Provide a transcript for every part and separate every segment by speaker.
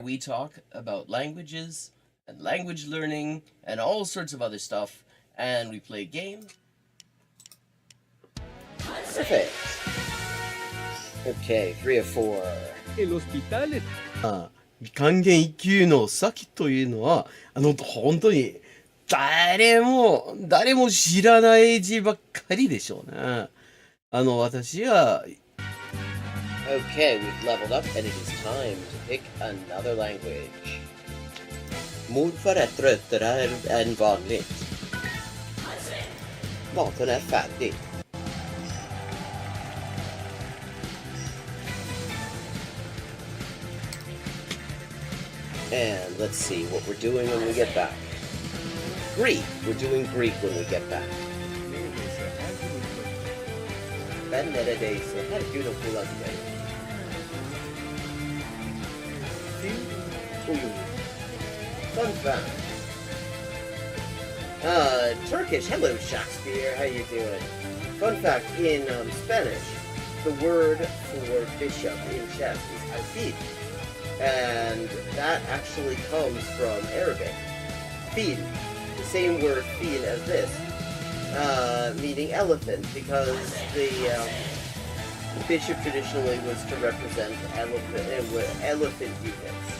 Speaker 1: We talk about languages and language learning and all sorts of other stuff, and we play games.
Speaker 2: Perfect. Okay, 3 of 4.
Speaker 3: El hospital es
Speaker 1: 還元一級の先というのは、本当に誰も知らない字ばっかりでしょうね。私は、
Speaker 2: Okay, we've leveled up and it is time to pick another language. Morfar är tröttare än vanligt. Maten är färdig. And let's see what we're doing when we get back. Greek. We're doing Greek when we get back. Ben neredeyse her gün okula gider. Fun fact. Turkish. Hello, Shakespeare. How you doing? Fun fact, in Spanish, the word for bishop in chess is alfil. And that actually comes from Arabic. Fil. The same word fil as this. Meaning elephant, because the bishop traditionally was to represent elephant units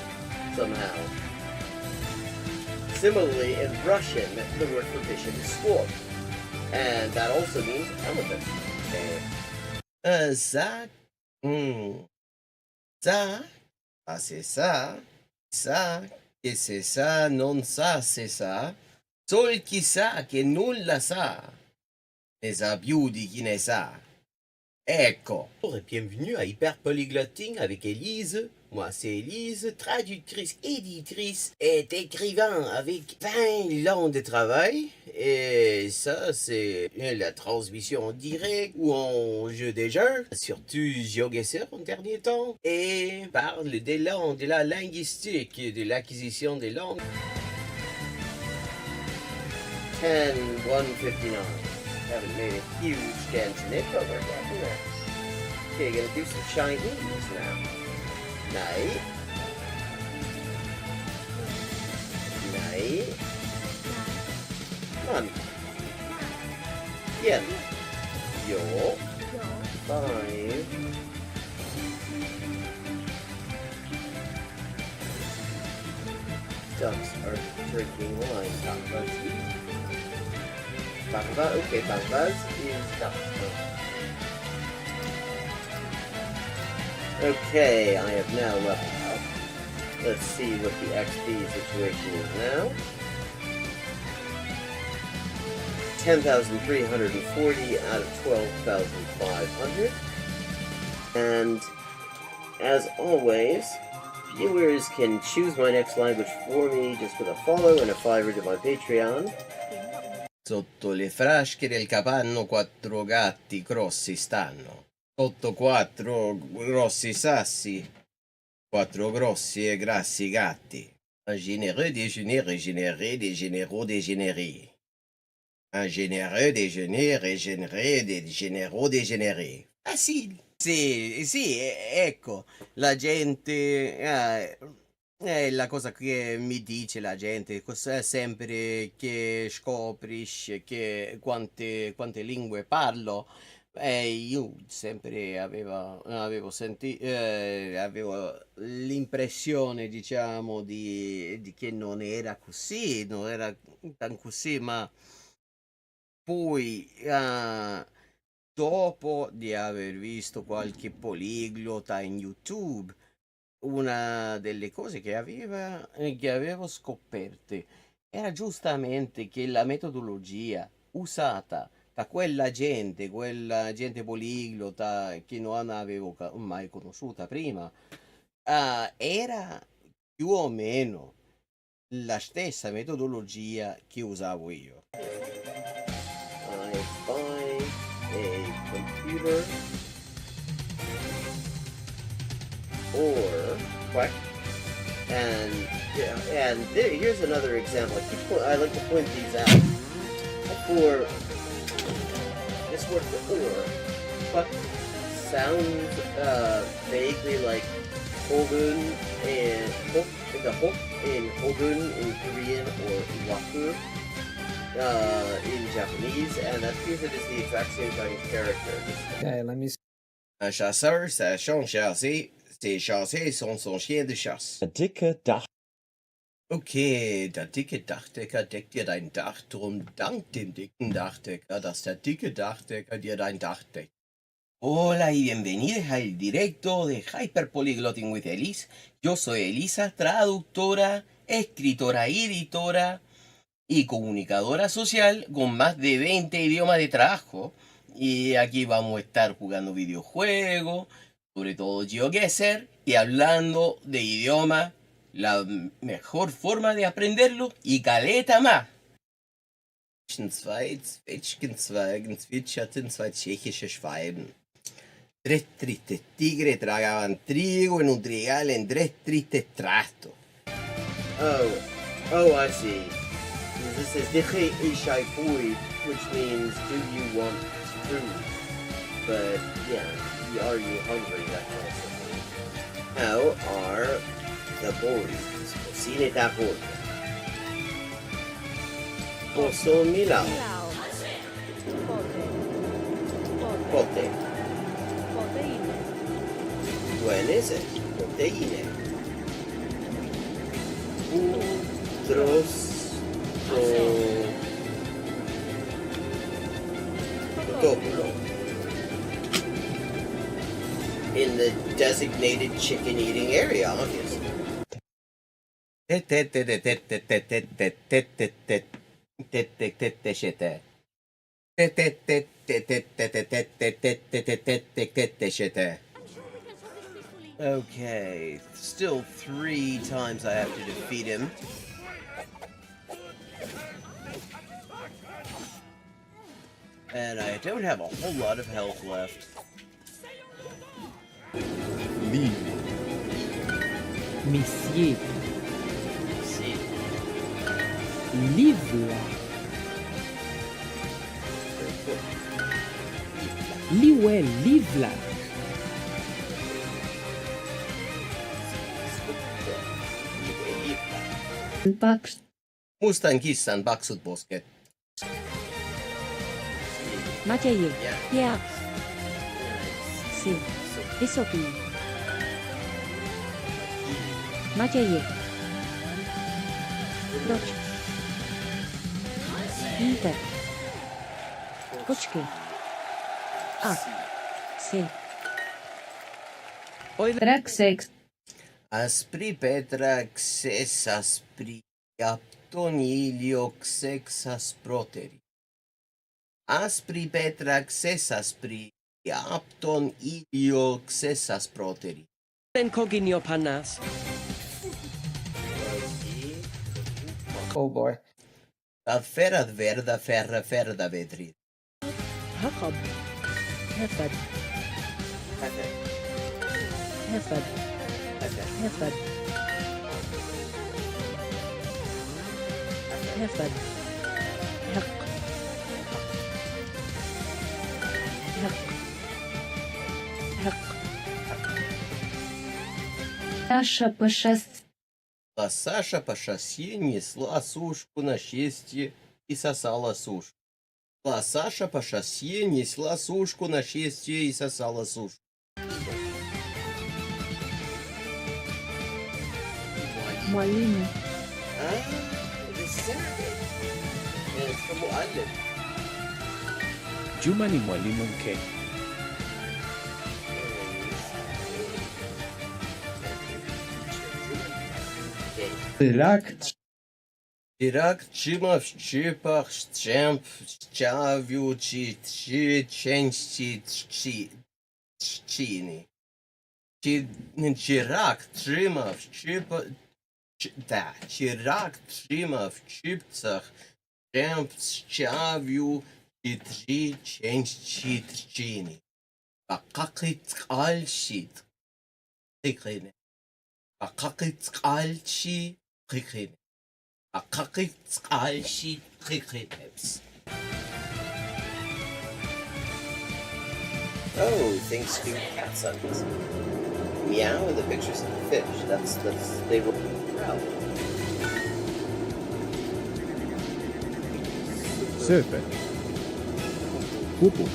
Speaker 2: somehow. Similarly, in Russian, the word for bishop is squab, and that also means elephant.
Speaker 1: ça, ça, c'est ça, che c'est ça, non ça, c'est ça. Sol chi sa che nulla sa, ne sa più di chi ne sa. Ecco.
Speaker 4: Bonjour et bienvenue à Hyper Polyglotting avec Élise. Moi c'est Élise, traductrice, éditrice et écrivain avec 20 ans de travail. Et ça c'est la transmission en direct ou en jeu des jeux, surtout GeoGuessr en dernier temps. Et parle des langues, de la linguistique, de l'acquisition des langues.
Speaker 2: 10-159. Haven't made a huge dent in it, but we're getting there. Okay, gonna do some Chinese now. Night. Night. Month. Yen. Yo. 5. Ducks are drinking wine. Bangvaz, okay, Bangvaz is duck. Okay, I have now leveled up. Let's see what the XP situation is now. 10,340 out of 12,500. And as always, viewers can choose my next language for me just with a follow and a $5 to my Patreon.
Speaker 1: Sotto le frasche del capanno 4 gatti grossi stanno. Sotto 4 grossi sassi, 4 grossi e grassi gatti. Un généreux déjeuner régénéré des généraux dégénérés. Un généreux déjeuner régénéré des généraux dégénérés. Facile. Sì, ecco, la gente... è la cosa che mi dice la gente, sempre che scopri che quante lingue parlo. Io sempre avevo l'impressione, diciamo, di che non era così, non era tan così, ma poi dopo di aver visto qualche poliglota in YouTube, una delle cose che avevo scoperte era giustamente che la metodologia usata da quella gente poliglota che non avevo mai conosciuta prima, era più o meno la stessa metodologia che usavo io.
Speaker 2: I buy a computer or quack, and here's another example. I like to point these out. For this word for or, quack sounds vaguely like Hogun and the Hok in Hogun in Korean or Waku in Japanese, and that's because it is the exact same kind of character.
Speaker 5: Okay, let me see.
Speaker 1: Un chasseur, sachant chasser, ses chassés sont son chien de chasse.
Speaker 6: Der dicke Dach.
Speaker 1: Okay, der dicke Dachdecker deckt dir dein Dach, drum dank dem dicken Dachdecker, dass der dicke Dachdecker dir dein Dach deckt. Hola y bienvenidos al directo de Hyperpolyglotting with Elise. Yo soy Elisa, traductora, escritora y editora y comunicadora social con más de 20 idiomas de trabajo. Y aquí vamos a estar jugando videojuegos, sobre todo GeoGuessr, y hablando de idiomas, la mejor forma de aprenderlo y caleta más. Zwei Zwetschgenzweigen zwitscherten zwei tschechische Schwalben. Tres tristes tigres tragaban trigo en un trigal en tres tristes trastos.
Speaker 2: Oh, I see. This says Diche Ishai Fui, which means do you want food? But yeah, are you hungry? That kind of thing. How are the boys? Cocine tapon. Poso milao. Pote. Buenas, proteína. In the designated chicken eating area, obviously.
Speaker 1: Okay, still 3 times I have to defeat him. And I don't have a whole lot of health left.
Speaker 3: Liv. Messier.
Speaker 2: See,
Speaker 3: Livre. Liwell, livla.
Speaker 1: Mustan kissan paksut posket.
Speaker 7: Maciej.
Speaker 2: yeah.
Speaker 7: Ja. Si. Vysoký. Matěji. Proč? Víte. Kočky. A. Si.
Speaker 8: Track 6.
Speaker 1: Aspri petrax es aspri aptoniliox ex asproteri. Aspri petrax es aspri apton iliox es asproteri.
Speaker 9: Coginio panas.
Speaker 5: Oh boy.
Speaker 1: Ad ferad verda ferra ferda vedri.
Speaker 7: Jacob. Hefed. Hefed. Hefed. Hefed. Hek. Hek. Hek.
Speaker 8: Саша
Speaker 1: Саша по шоссе несла сушку на счастье и сосала сушку. Саша по шоссе несла сушку на счастье и сосала сушку.
Speaker 8: معلمة.
Speaker 2: This is Arabic. And it's from Mu'allim.
Speaker 3: Juma ni mwalimu mke.
Speaker 1: Ирак чима в чипах чемп чавю ченчи чини. Чирак чима в чипа Чирак чима в чипцах чемп чавю ченчи чини. Бакакит алшит. Хикрine. Бакакит алши хикрine.
Speaker 2: Oh, thanks to cat sons. meow and the pictures of the fish. That's they were proud.
Speaker 3: Sööpä. Kupu.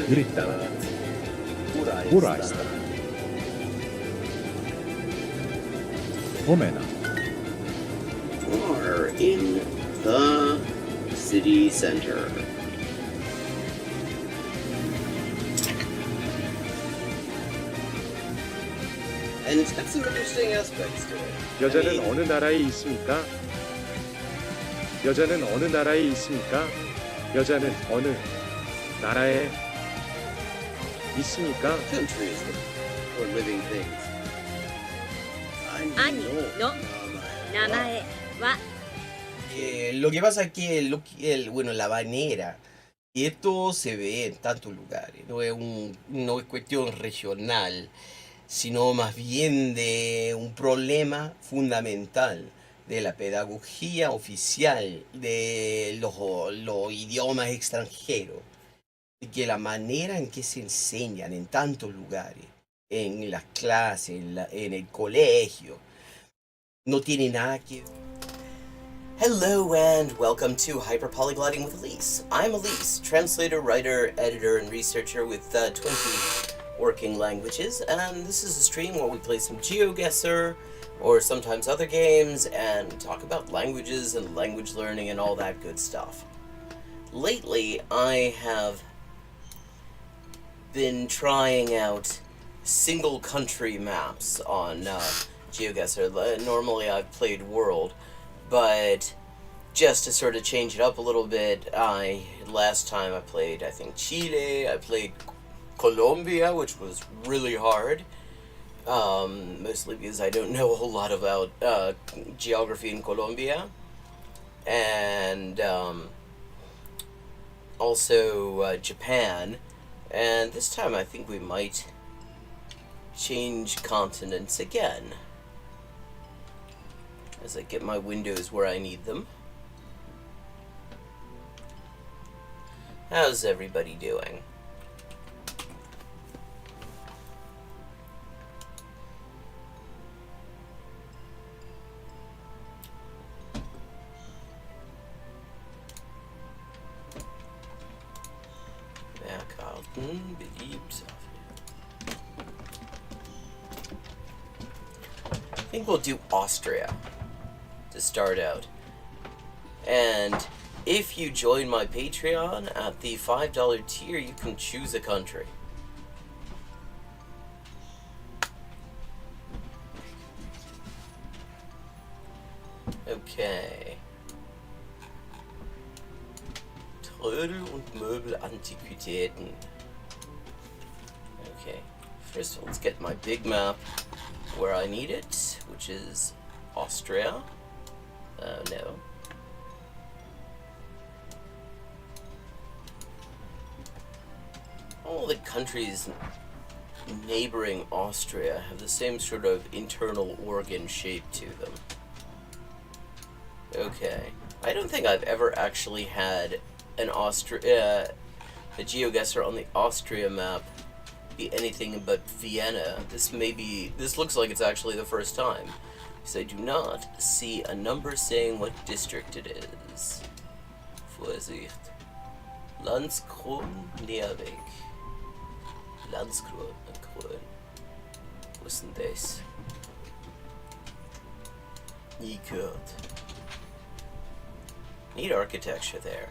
Speaker 3: Yrittävät. Puraista. Omena.
Speaker 2: Are in the city center. And it's got some interesting aspects to it.
Speaker 6: 여자는 어느 나라에 있습니까? 여자는 어느 나라에 있습니까? 여자는 어느 나라에 있습니까?
Speaker 2: Countries or living things.
Speaker 10: 兄の名前は
Speaker 1: Lo que pasa es que bueno, la banera, y esto se ve en tantos lugares, no es cuestión regional, sino más bien de un problema fundamental de la pedagogía oficial de los idiomas extranjeros, y que la manera en que se enseñan en tantos lugares, en las clases, en el colegio, no tiene nada que ver.
Speaker 4: Hello and welcome to Hyperpolyglotting with Elise. I'm Elise, translator, writer, editor, and researcher with 20 working languages, and this is a stream where we play some GeoGuessr, or sometimes other games, and talk about languages and language learning and all that good stuff. Lately, I have been trying out single country maps on GeoGuessr. Normally I've played World, but just to sort of change it up a little bit, last time I played, I think, Chile. I played Colombia, which was really hard, mostly because I don't know a whole lot about geography in Colombia, and also Japan. And this time I think we might change continents again, as I get my windows where I need them. How's everybody doing? Berghalten, beliebt. I think we'll do Austria to start out. And if you join my Patreon at the $5 tier, you can choose a country. Okay. Trödel und Möbelantiquitäten. Okay. First, let's get my big map where I need it, which is Austria. No. All the countries neighboring Austria have the same sort of internal organ shape to them. Okay. I don't think I've ever actually had a GeoGuessr on the Austria map be anything but Vienna. This looks like it's actually the first time, because I do not see a number saying what district it is. Vorsicht. Landskron, Näherweg. Landskron. Wo ist denn das? Nie gehört. Neat architecture there.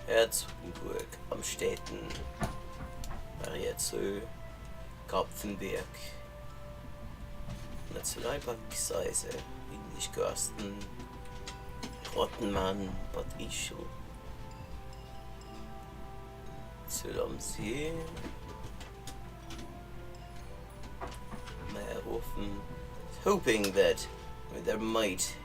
Speaker 4: Herzogenburg, Amstetten, Mariazell, Kapfenberg, Nationalpark Seise, Windischgarsten, Rottenmann, Bad Ischl, Zell am See, Meierhofen, hoping that there might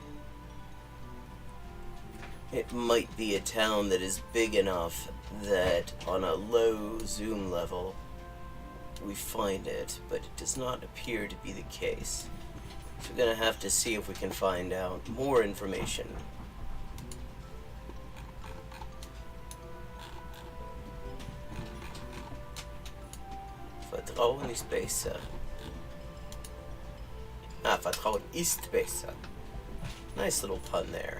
Speaker 4: be a town that is big enough that on a low zoom level we find it, but it does not appear to be the case. So we're gonna have to see if we can find out more information. Vertrauen ist besser. Vertrauen ist besser. Nice little pun there.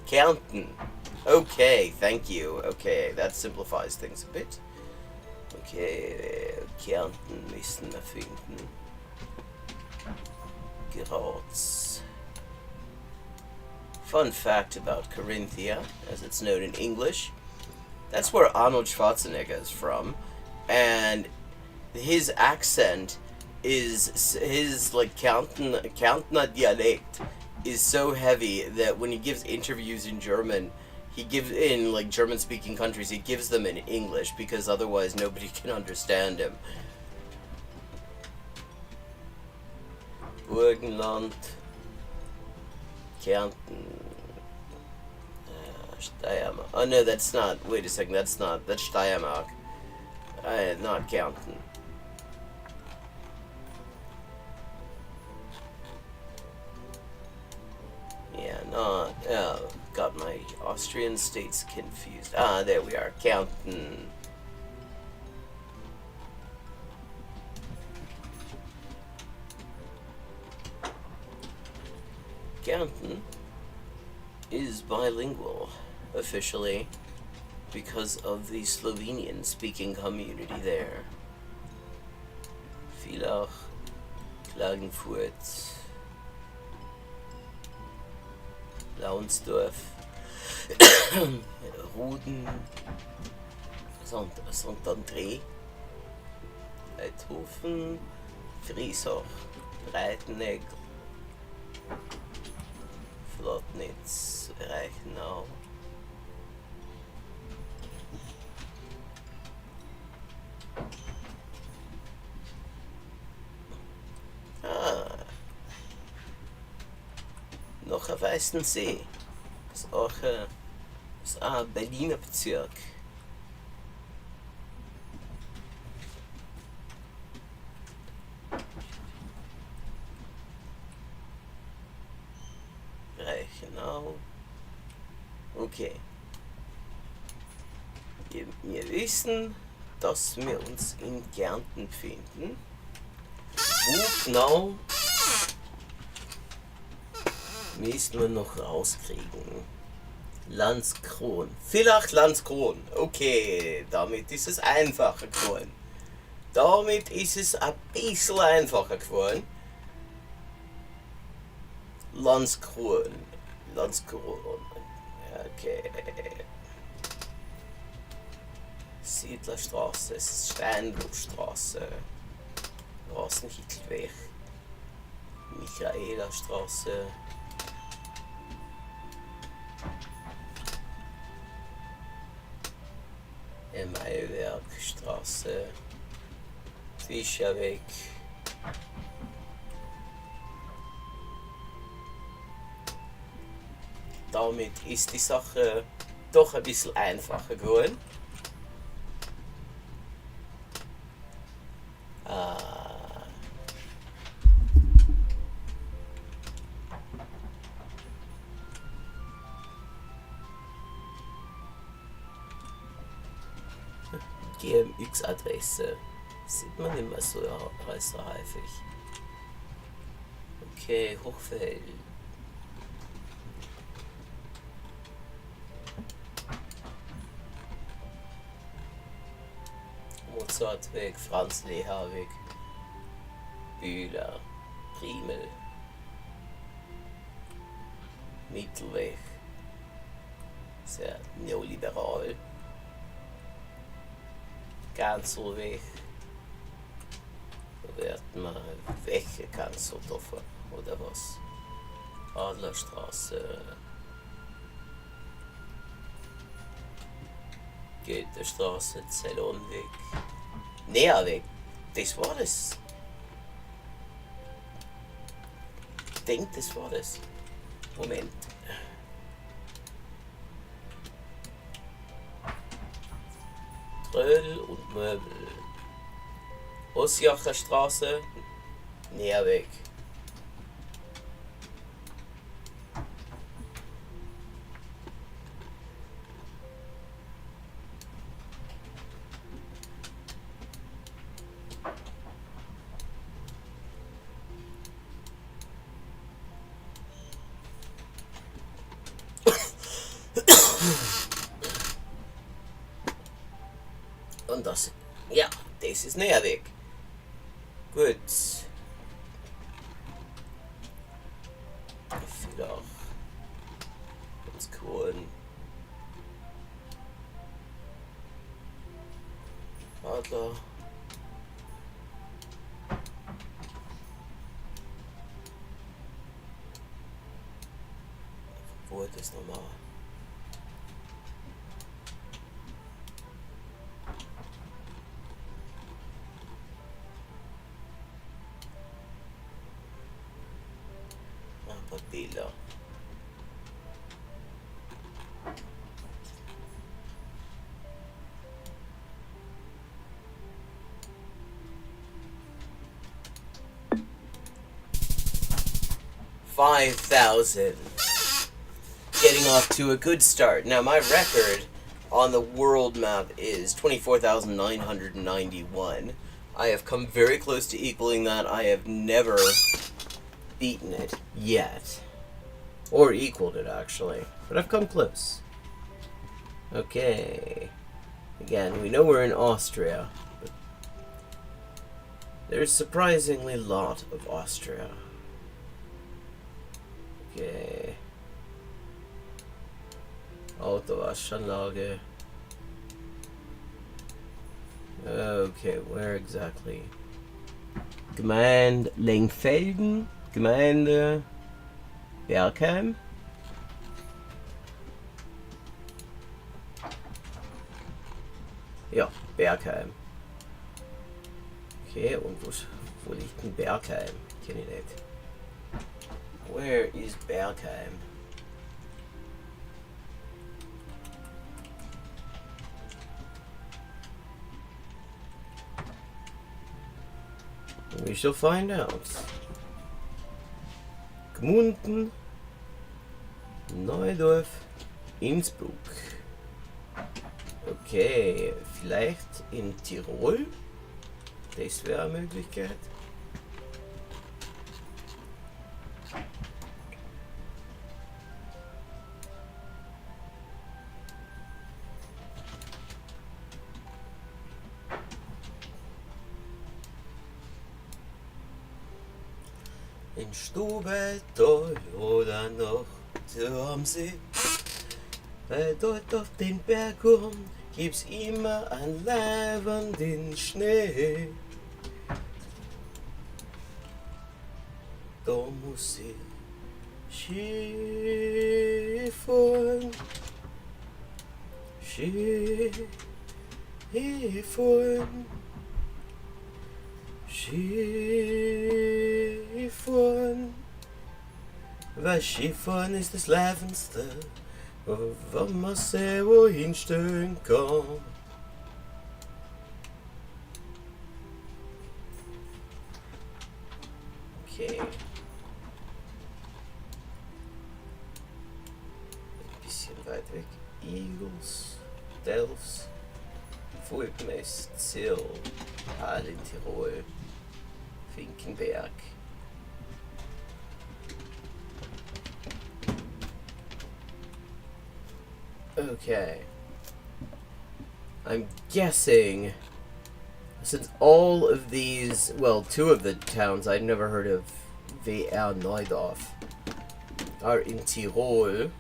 Speaker 4: Counting. Okay, thank you. Okay, that simplifies things a bit. Okay, Kärnten müssen wir finden. Graz. Fun fact about Carinthia, as it's known in English. That's where Arnold Schwarzenegger is from, and his accent is his like Kärntner dialect is so heavy that when he gives interviews in German, he gives in like German-speaking countries, he gives them in English because otherwise nobody can understand him. Burgenland, Kärnten, Steiermark. Oh no, that's not. Wait a second, that's Steiermark. Not Kärnten. Yeah, not. Oh, got my Austrian states confused. Ah, there we are. Kärnten. Kärnten is bilingual, officially, because of the Slovenian-speaking community there. Villach, Klagenfurt, Launsdorf, Ruden, Saint-André, Eidhofen, Friesach, Breitenegg, Flottnitz, Reichenau. Noch ein Weißensee. Das ist auch ein Berliner Bezirk. Reichenau. Okay. Wir wissen, dass wir uns in Kärnten befinden. Wo genau müssen wir noch rauskriegen? Landskron. Vielleicht Landskron. Okay, damit ist es einfacher geworden. Damit ist es ein bisschen einfacher geworden. Landskron. Okay. Siedlerstraße, es ist Steinbruchstraße. Rasenhickelweg. Michaelastraße. Maiwerkstraße. Fischerweg. Damit ist die Sache doch ein bisschen einfacher geworden. GMX-Adresse sieht man immer so häufig. Okay, Hochfeld. Mozartweg, Franz-Lehar-Weg, Bühler, Priemel, Mittelweg, sehr neoliberal, Kanzelweg, da werden wir weggecancelt oder was? Adlerstraße, Goethestraße, Zellonweg, Näherweg, das war das. denke, das war das. Moment. Grill und Möbel. Ossiacher Straße. Näher weg. Und das, ja, das ist näher weg. Gut. Ich will auch ganz cool. Adler. Wo ist das nochmal? Bilder. $5,000. Getting off to a good start. Now my record on the world map is 24,991. I have come very close to equaling that. I have never beaten it yet. Or equaled it, actually. But I've come close. Okay. Again, we know we're in Austria. But there's surprisingly a lot of Austria. Okay. Autowaschanlage. Okay, where exactly? Gemeinde Lengfelden. Gemeinde Bergheim. Ja, Bergheim. Okay, und wo liegt denn Bergheim? Kenne ich nicht. Where is Bergheim? We shall find out. Gmunden, Neudorf, Innsbruck. Okay, vielleicht in Tirol? Das wäre eine Möglichkeit. In Stubaital oder noch am See, weil dort auf den Berg gibt's immer einen leibenden Schnee. Da muss ich Skifahren, Skifahren, Skifahren, weil Skifahren ist das Leibendste, wenn man sich wohin stellen kann. Okay. Ein bisschen weit weg. Eagles, Delfs, Fulkmest, Zill, Hall in Tirol, Finkenberg. Okay. I'm guessing, since all of these, well, two of the towns I'd never heard of, VR Neudorf, are in Tirol,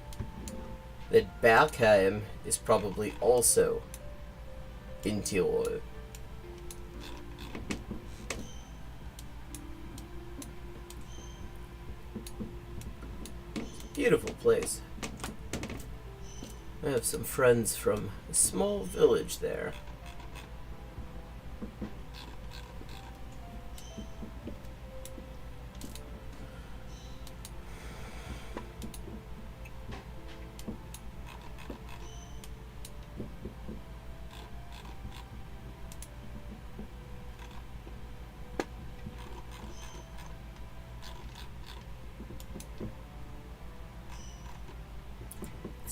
Speaker 4: that Bergheim is probably also in Tirol. Beautiful place. I have some friends from a small village there.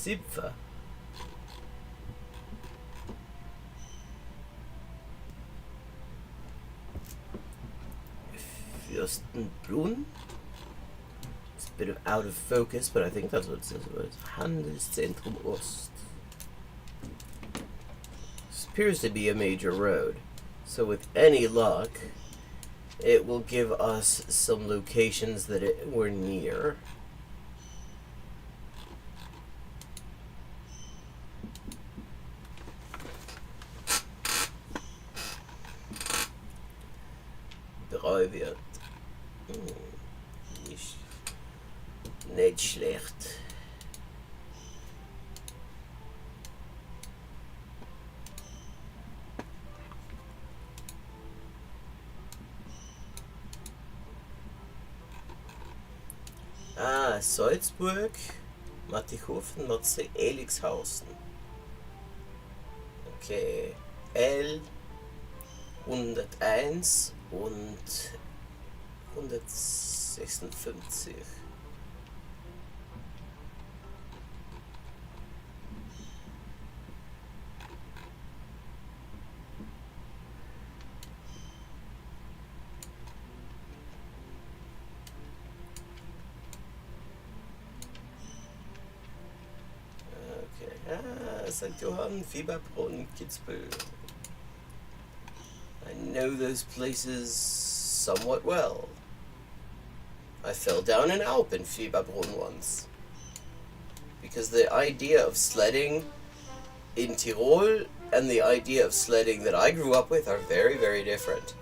Speaker 4: Zipfer. Fürstenbrunn. It's a bit of out of focus, but I think that's what it says. It's Handelszentrum Ost. This appears to be a major road. So with any luck, it will give us some locations that we're near. Breuwirt. Nicht schlecht. Ah, Salzburg, Mattighofen, Notze, Elixhausen. Okay, L 101 und 156. St. Johann, Fieberbrunn, Kitzbühel. I know those places somewhat well. I fell down an Alp in Fieberbrunn once. Because the idea of sledding in Tyrol and the idea of sledding that I grew up with are very, very different.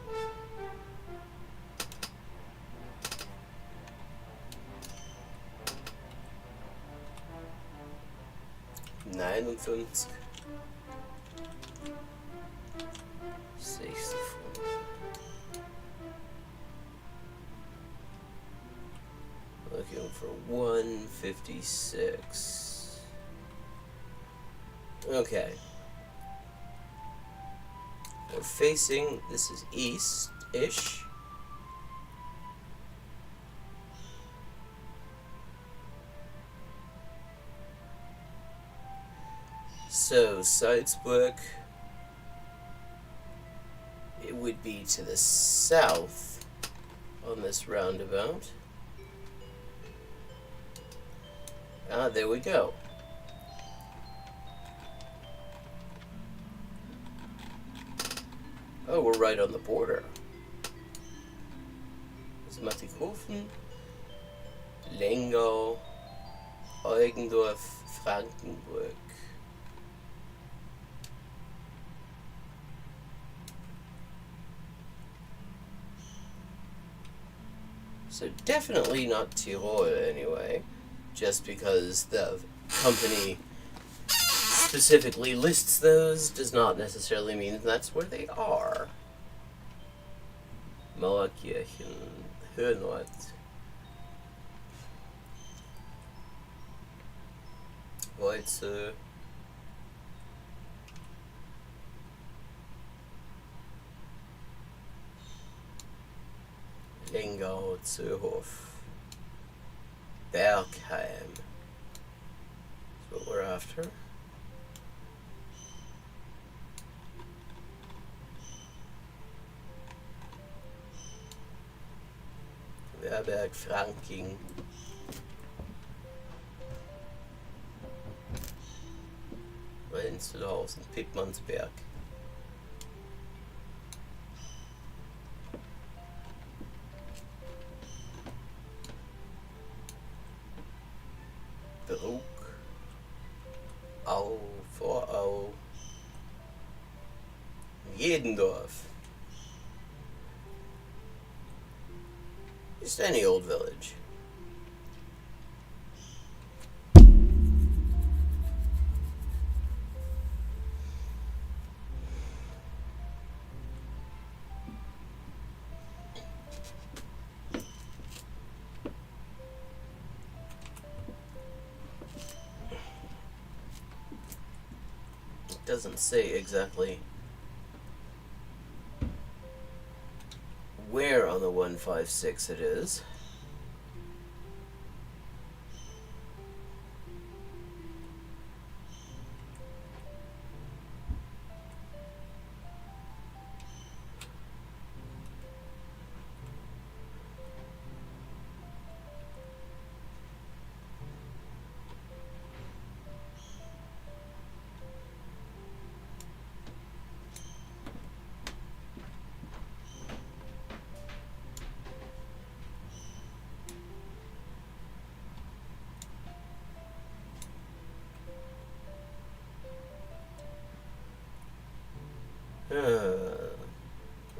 Speaker 4: Looking for 156. Okay. We're facing, this is east-ish. So, Salzburg, it would be to the south on this roundabout. Ah, there we go. Oh, we're right on the border. It's Mattighofen, Lengau, Eugendorf, Frankenburg. So definitely not Tyrol anyway, just because the company specifically lists those does not necessarily mean that's where they are. Mauerkirchen, Höhenort. Heute. Lengau, Zöhof, Bergheim. That's what we're after. Werberg, Franking. Wenzelhausen, Pittmannsberg. Bruck, Au, Vorau, Jedendorf. Just any old village. It doesn't say exactly where on the 156 it is.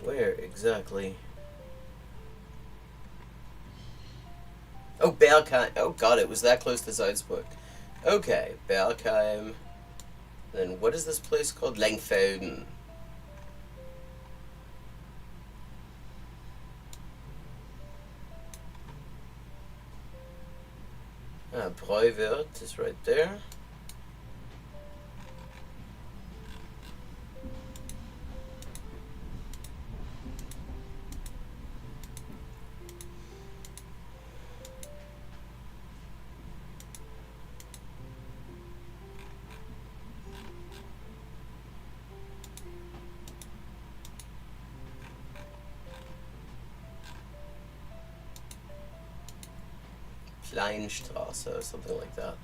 Speaker 1: Where exactly? Oh, Bergheim. Oh god, it was that close to Salzburg. Okay, Bergheim. Then what is this place called? Langfelden. Breuwirt is right there. Kleinstrasse or something like that.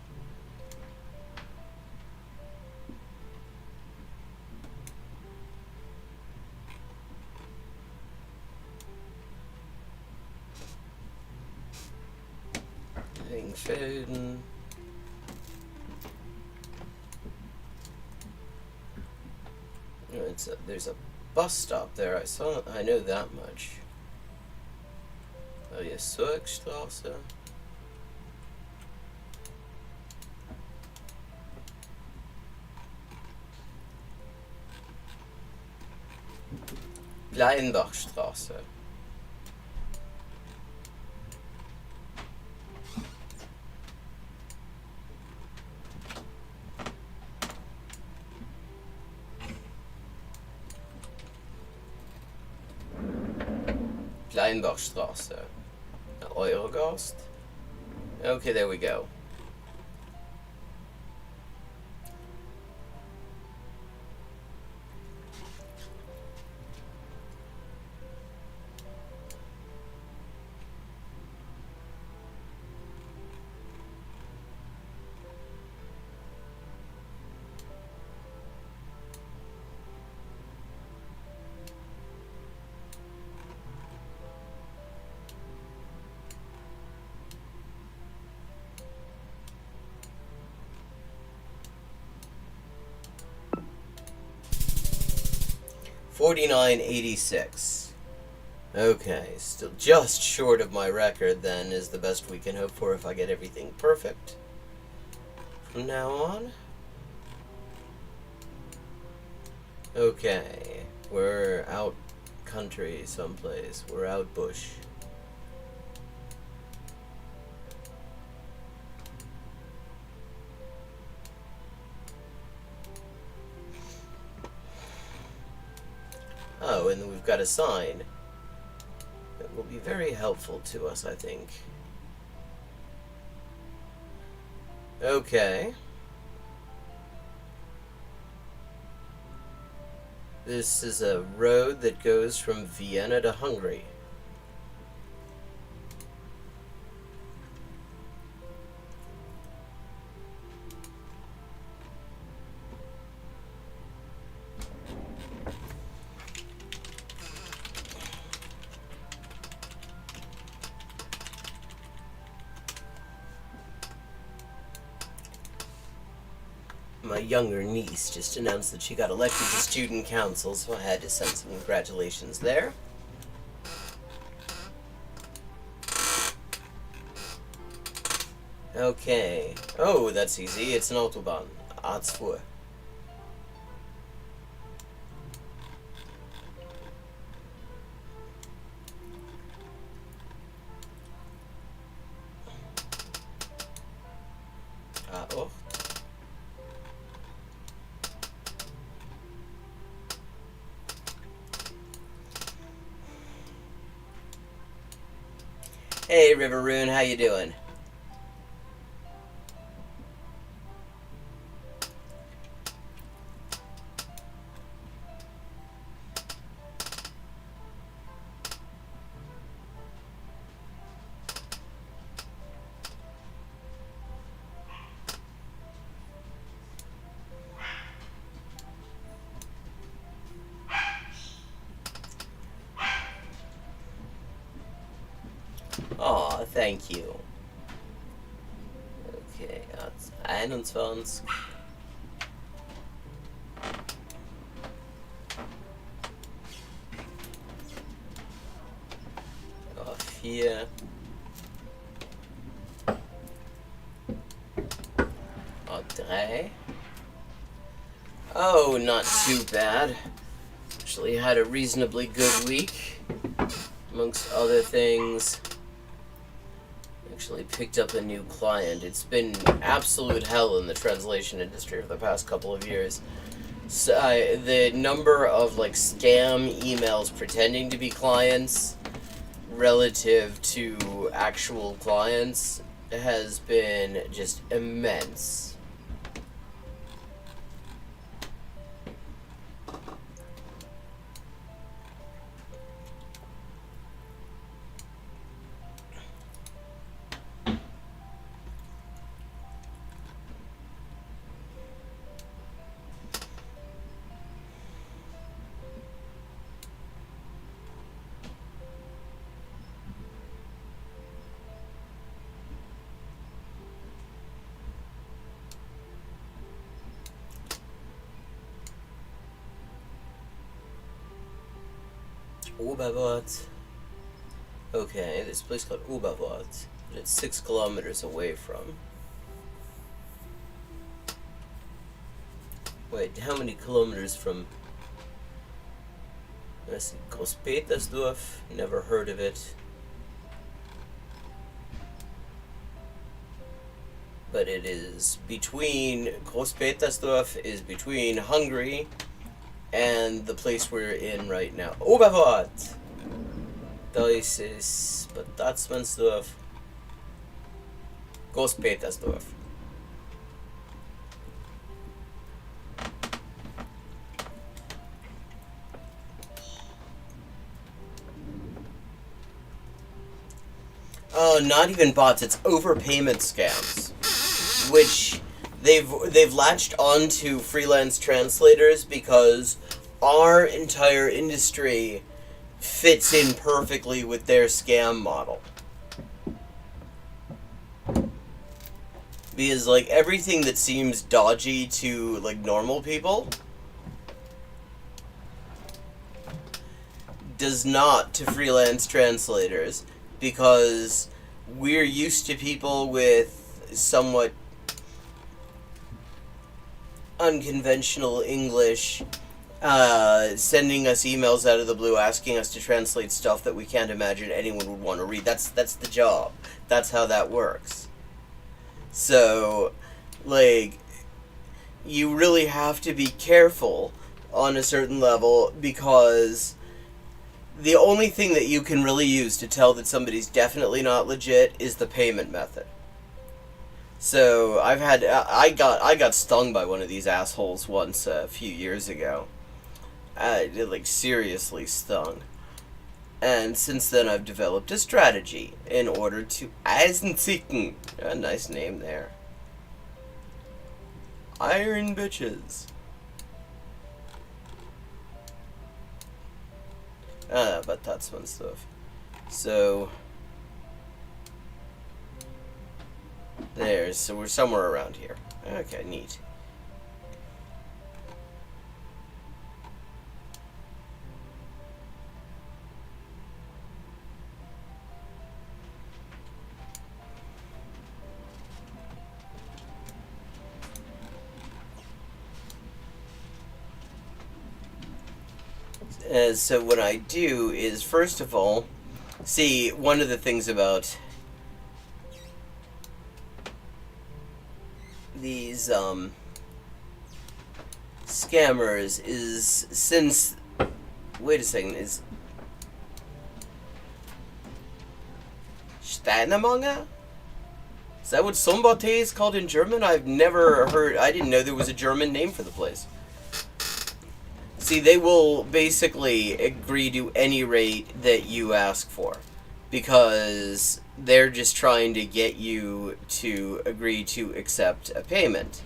Speaker 1: Langfelden. There's a bus stop there. I know that much. Oh yeah, Zurchstrasse. Leinbachstraße. Leinbachstraße. Eurogast. Okay, there we go. $49.86. Okay, still just short of my record, then, is the best we can hope for if I get everything perfect from now on. Okay, we're out country someplace. We're out bush. Oh, and we've got a sign that will be very helpful to us, I think. Okay. This is a road that goes from Vienna to Hungary. My younger niece just announced that she got elected to student council, so I had to send some congratulations there. Okay. Oh, that's easy. It's an Autobahn. A2. A8. Hey, River Rune, how you doing? Aw, thank you. Okay, that's 21. here. Drei. Oh, not too bad. Actually had a reasonably good week. Amongst other things, actually picked up a new client. It's been absolute hell in the translation industry for the past couple of years. So, the number of like scam emails pretending to be clients relative to actual clients has been just immense. Oberwart. Okay, this place called Oberwart, but it's 6 kilometers away from. Wait, how many kilometers from? Let's see, Großpetersdorf. Never heard of it. But it is between, Großpetersdorf is between Hungary and the place we're in right now. Oberwart! Das ist Bad Tatzmannsdorf. Großpetersdorf. Oh, not even bots, it's overpayment scams. Which they've latched onto freelance translators because our entire industry fits in perfectly with their scam model. Because like everything that seems dodgy to like normal people does not to freelance translators, because we're used to people with somewhat unconventional English sending us emails out of the blue asking us to translate stuff that we can't imagine anyone would want to read. That's the job. That's how that works. So, like, you really have to be careful on a certain level, because the only thing that you can really use to tell that somebody's definitely not legit is the payment method. So I got stung by one of these assholes once a few years ago. Like seriously stung. And since then I've developed a strategy in order to Eisenzicken. A nice name there. Iron bitches. But that's fun stuff. So so we're somewhere around here. Okay, neat. So what I do is, first of all, see, one of the things about these scammers is, since, wait a second, is Steinemange? Is that what Sombate is called in German? I've never heard, I didn't know there was a German name for the place. See, they will basically agree to any rate that you ask for, because they're just trying to get you to agree to accept a payment.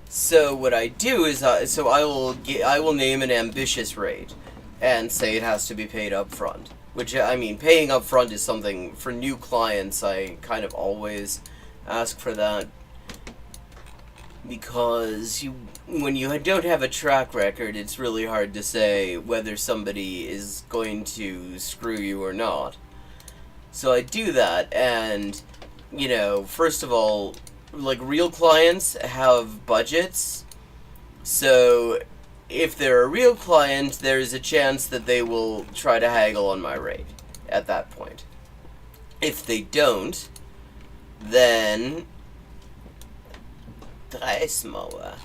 Speaker 1: So what I do is, I will name an ambitious rate and say it has to be paid up front. Which, I mean, paying up front is something for new clients I kind of always ask for that.
Speaker 4: because when you don't have a track record, it's really hard to say whether somebody is going to screw you or not. So I do that, and, you know, first of all, like, real clients have budgets, so if they're a real client, there's a chance that they will try to haggle on my rate at that point. If they don't, then Dreismauer.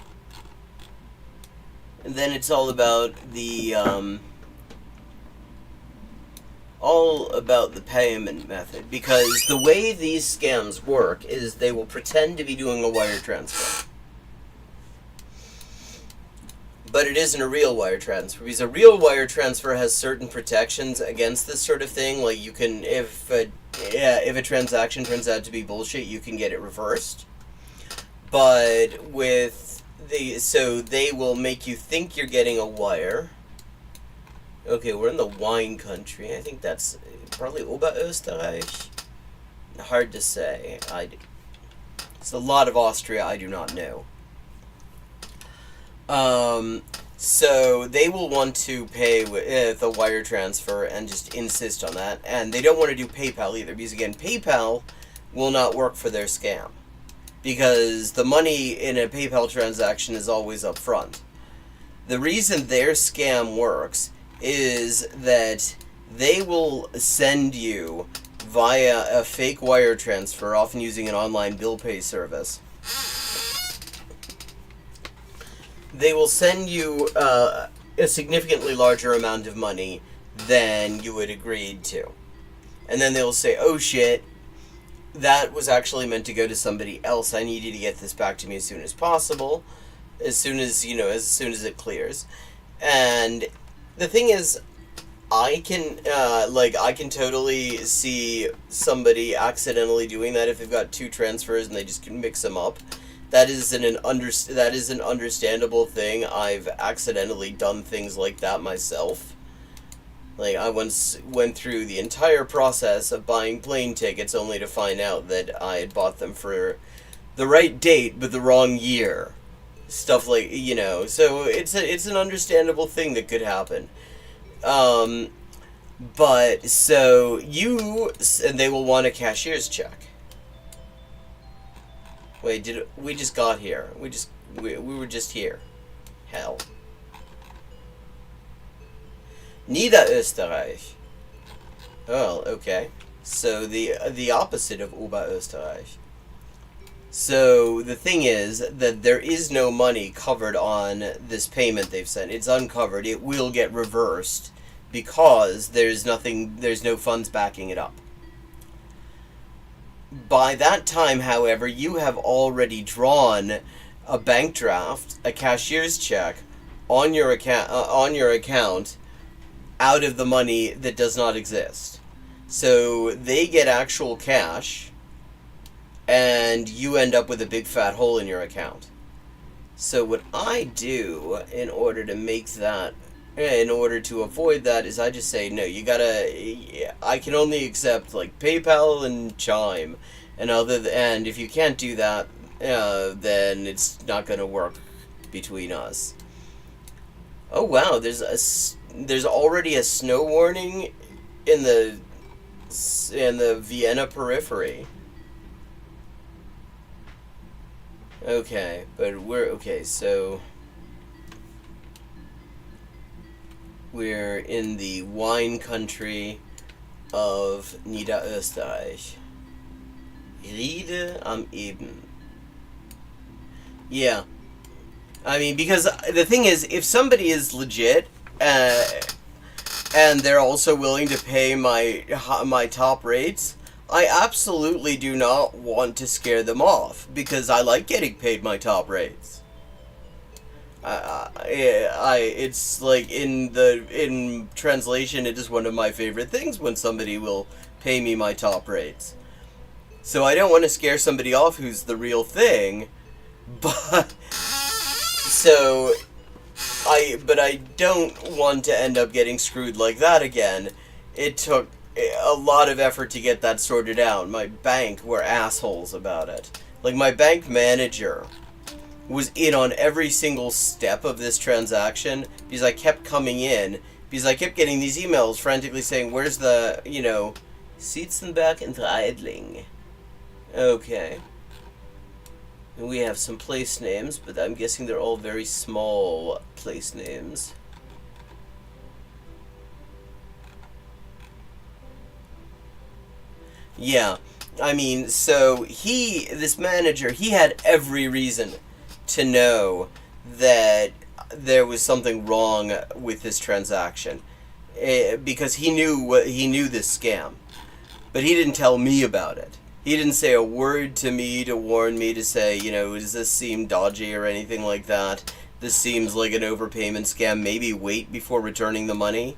Speaker 4: And then it's all about the payment method, because the way these scams work is they will pretend to be doing a wire transfer. But it isn't a real wire transfer, because a real wire transfer has certain protections against this sort of thing. Like, you can, if a transaction turns out to be bullshit, you can get it reversed. But so they will make you think you're getting a wire. Okay, we're in the wine country. I think that's probably Oberösterreich. Hard to say. It's a lot of Austria I do not know. So they will want to pay with a wire transfer and just insist on that. And they don't want to do PayPal either, because again, PayPal will not work for their scam, because the money in a PayPal transaction is always up front. The reason their scam works is that they will send you via a fake wire transfer, often using an online bill pay service. They will send you a significantly larger amount of money than you had agreed to. And then they'll say, oh shit, that was actually meant to go to somebody else. I need you to get this back to me as soon as possible. As soon as it clears. And the thing is, I can totally see somebody accidentally doing that if they've got two transfers and they just can mix them up. That is an understandable thing. I've accidentally done things like that myself. Like, I once went through the entire process of buying plane tickets only to find out that I had bought them for the right date but the wrong year. Stuff like, you know, so it's an understandable thing that could happen. But so and they will want a cashier's check. Wait, we just got here? We were just here. Hell. Niederösterreich. Oh, okay. So the opposite of Oberösterreich. So the thing is that there is no money covered on this payment they've sent. It's uncovered. It will get reversed because there's no funds backing it up. By that time, however, you have already drawn a bank draft, a cashier's check on your account out of the money that does not exist. So they get actual cash, and you end up with a big fat hole in your account. So what I do in order to avoid that is I just say, no, I can only accept like PayPal and Chime, and if you can't do that, then it's not going to work between us. Oh wow, there's already a snow warning in the Vienna periphery. Okay, but so we're in the wine country of Niederösterreich. Riede am Eben. Yeah. I mean, because the thing is, if somebody is legit, and they're also willing to pay my top rates, I absolutely do not want to scare them off, because I like getting paid my top rates. It's like in translation, it is one of my favorite things when somebody will pay me my top rates. So I don't want to scare somebody off who's the real thing, but I don't want to end up getting screwed like that again. It took a lot of effort to get that sorted out. My bank were assholes about it. Like, my bank manager
Speaker 1: was in on every single step of this transaction because I kept coming in, because I kept getting these emails frantically saying, where's the, you know, Sitzenberg and Reidling. Okay. And we have some place names, but I'm guessing they're all very small place names. Yeah, I mean, so this manager, he had every reason to know that there was something wrong with this transaction, because he knew this scam, but he didn't tell me about it. He didn't say a word to me to warn me to say, you know, does this seem dodgy or anything like that? This seems like an overpayment scam. Maybe wait before returning the money.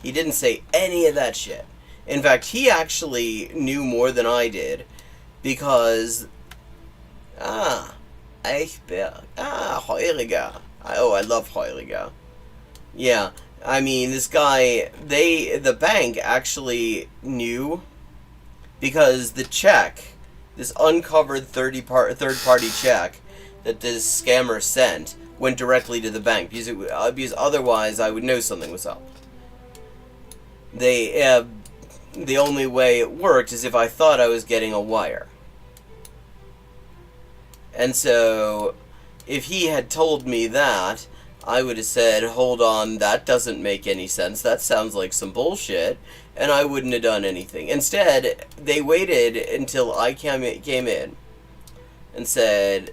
Speaker 1: He didn't say any of that shit. In fact, he actually knew more than I did, because Eichberg. Heuriger. Oh, I love Heuriger. Yeah, I mean, this guy, the bank actually knew, because the check, this uncovered third-party check that this scammer sent, went directly to the bank, because otherwise I would know something was up. The only way it worked is if I thought I was getting a wire. And so, if he had told me that, I would have said, hold on, that doesn't make any sense, that sounds like some bullshit, and I wouldn't have done anything. Instead, they waited until I came in and said,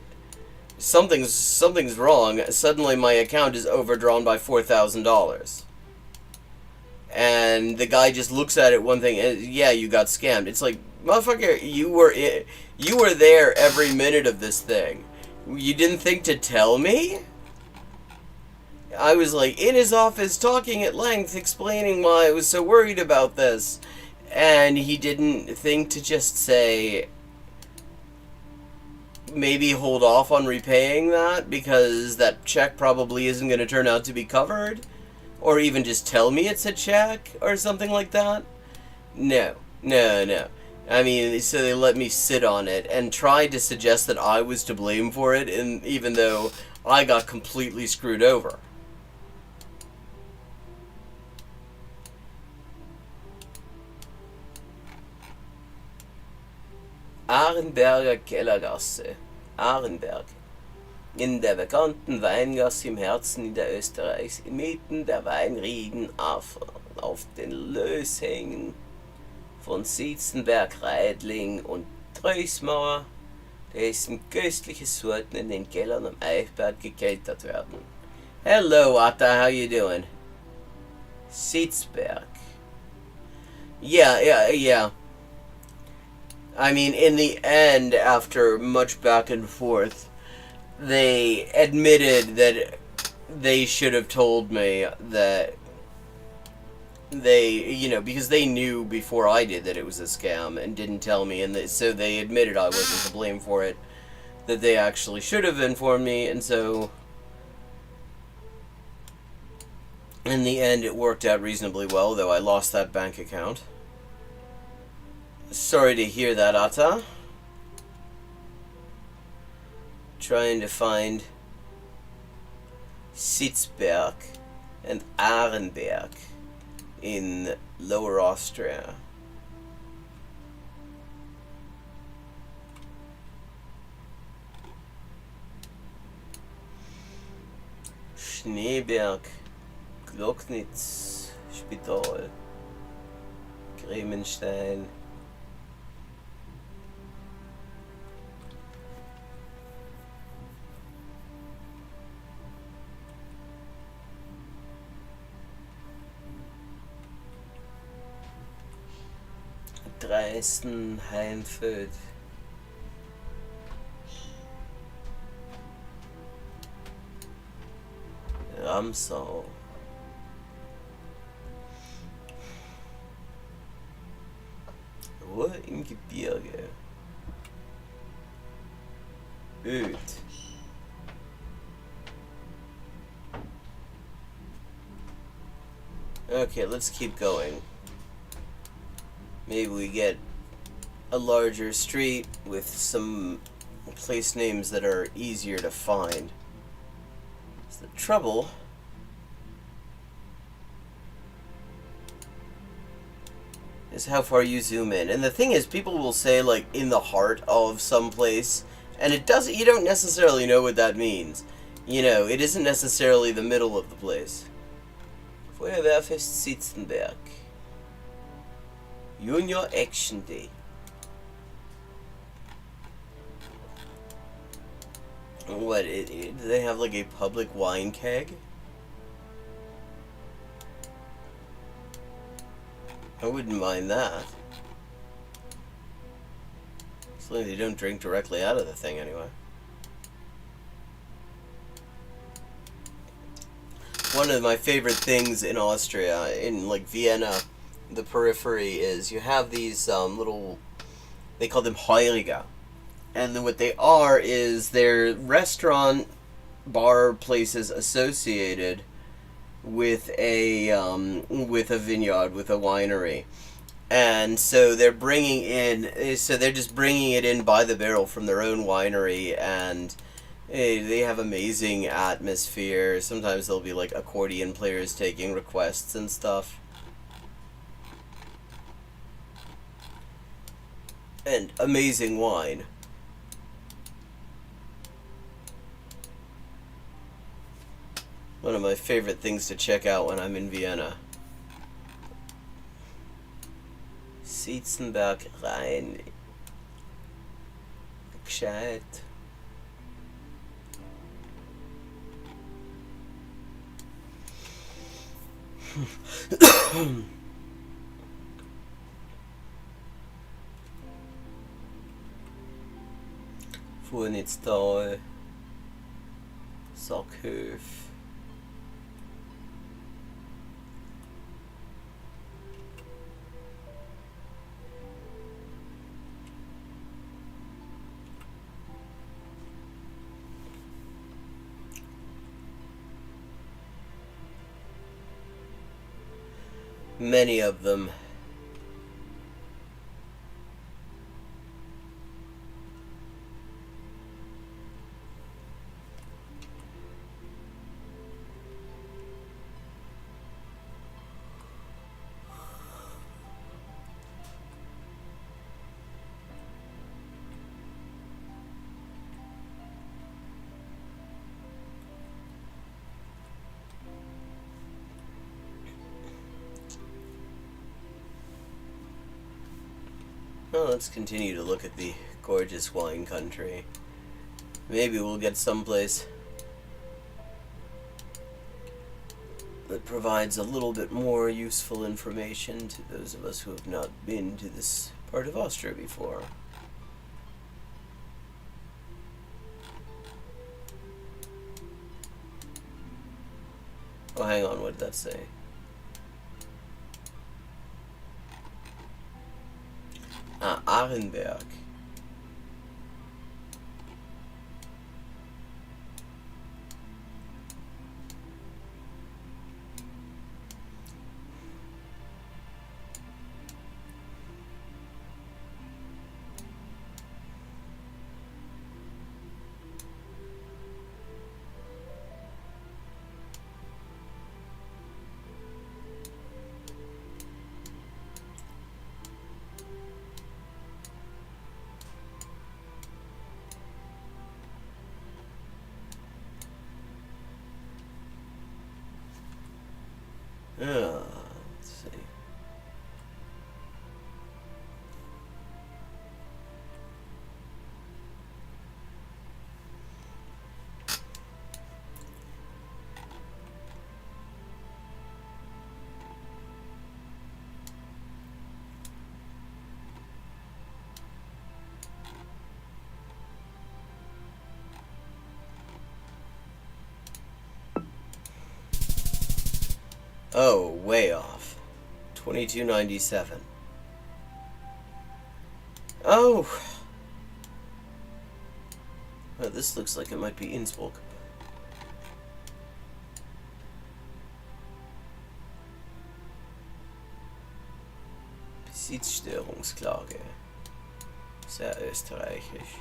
Speaker 1: something's wrong, suddenly my account is overdrawn by $4,000. And the guy just looks at it one thing, and yeah, you got scammed. It's like, motherfucker, you were there every minute of this thing. You didn't think to tell me? I was like in his office talking at length, explaining why I was so worried about this. And he didn't think to just say, maybe hold off on repaying that because that check probably isn't going to turn out to be covered? Or even just tell me it's a check or something like that? No. I mean, so they let me sit on it and tried to suggest that I was to blame for it, and even though I got completely screwed over. Arenberger Kellergasse. Arenberg. In der bekannten Weingasse im Herzen Niederösterreichs, inmitten der Weinrieden auf den Löshängen von Sitzenberg, Reidling und Trösmauer, dessen köstliche Sorten in den Kellern am Eichberg gekeltert werden. Hello, Atta, how you doing? Sitzberg. Yeah. I mean, in the end, after much back and forth, they admitted that they should have told me that because they knew before I did that it was a scam and didn't tell me, and so they admitted I wasn't to blame for it, that they actually should have informed me, and so in the end it worked out reasonably well, though I lost that bank account. Sorry to hear that, Atta. Trying to find Sitzberg and Arenberg in Lower Austria. Schneeberg, Glocknitz, Spital, Gremenstein. Dresden, Heimfeld. Ramsau. Ruhe im Gebirge. Öd. Okay, let's keep going. Maybe we get a larger street with some place names that are easier to find. It's the trouble is how far you zoom in. And the thing is, people will say, like, in the heart of some place, and it doesn't, you don't necessarily know what that means. You know, it isn't necessarily the middle of the place. Feuerwehrfest Sitzenberg. Junior Action Day. What, do they have like a public wine keg? I wouldn't mind that. As long as you don't drink directly out of the thing anyway. One of my favorite things in Austria, in like Vienna, the periphery, is you have these little, they call them Heuriger. And then what they are is they're restaurant, bar places associated with a vineyard, with a winery. And so they're bringing in, so they're just bringing it in by the barrel from their own winery, and they have amazing atmosphere. Sometimes there'll be like accordion players taking requests and stuff. And amazing wine. One of my favorite things to check out when I'm in Vienna. Sitzenberg rein. Gescheit. Vornitzdal. Sockhöf. Many of them. Well, let's continue to look at the gorgeous wine country. Maybe we'll get someplace that provides a little bit more useful information to those of us who have not been to this part of Austria before. Oh, hang on, what did that say? Ah, Arenberg. Let's see. Oh, way off. 2297. Oh! Oh, this looks like it might be Innsbruck. Besitzstörungsklage. Sehr österreichisch.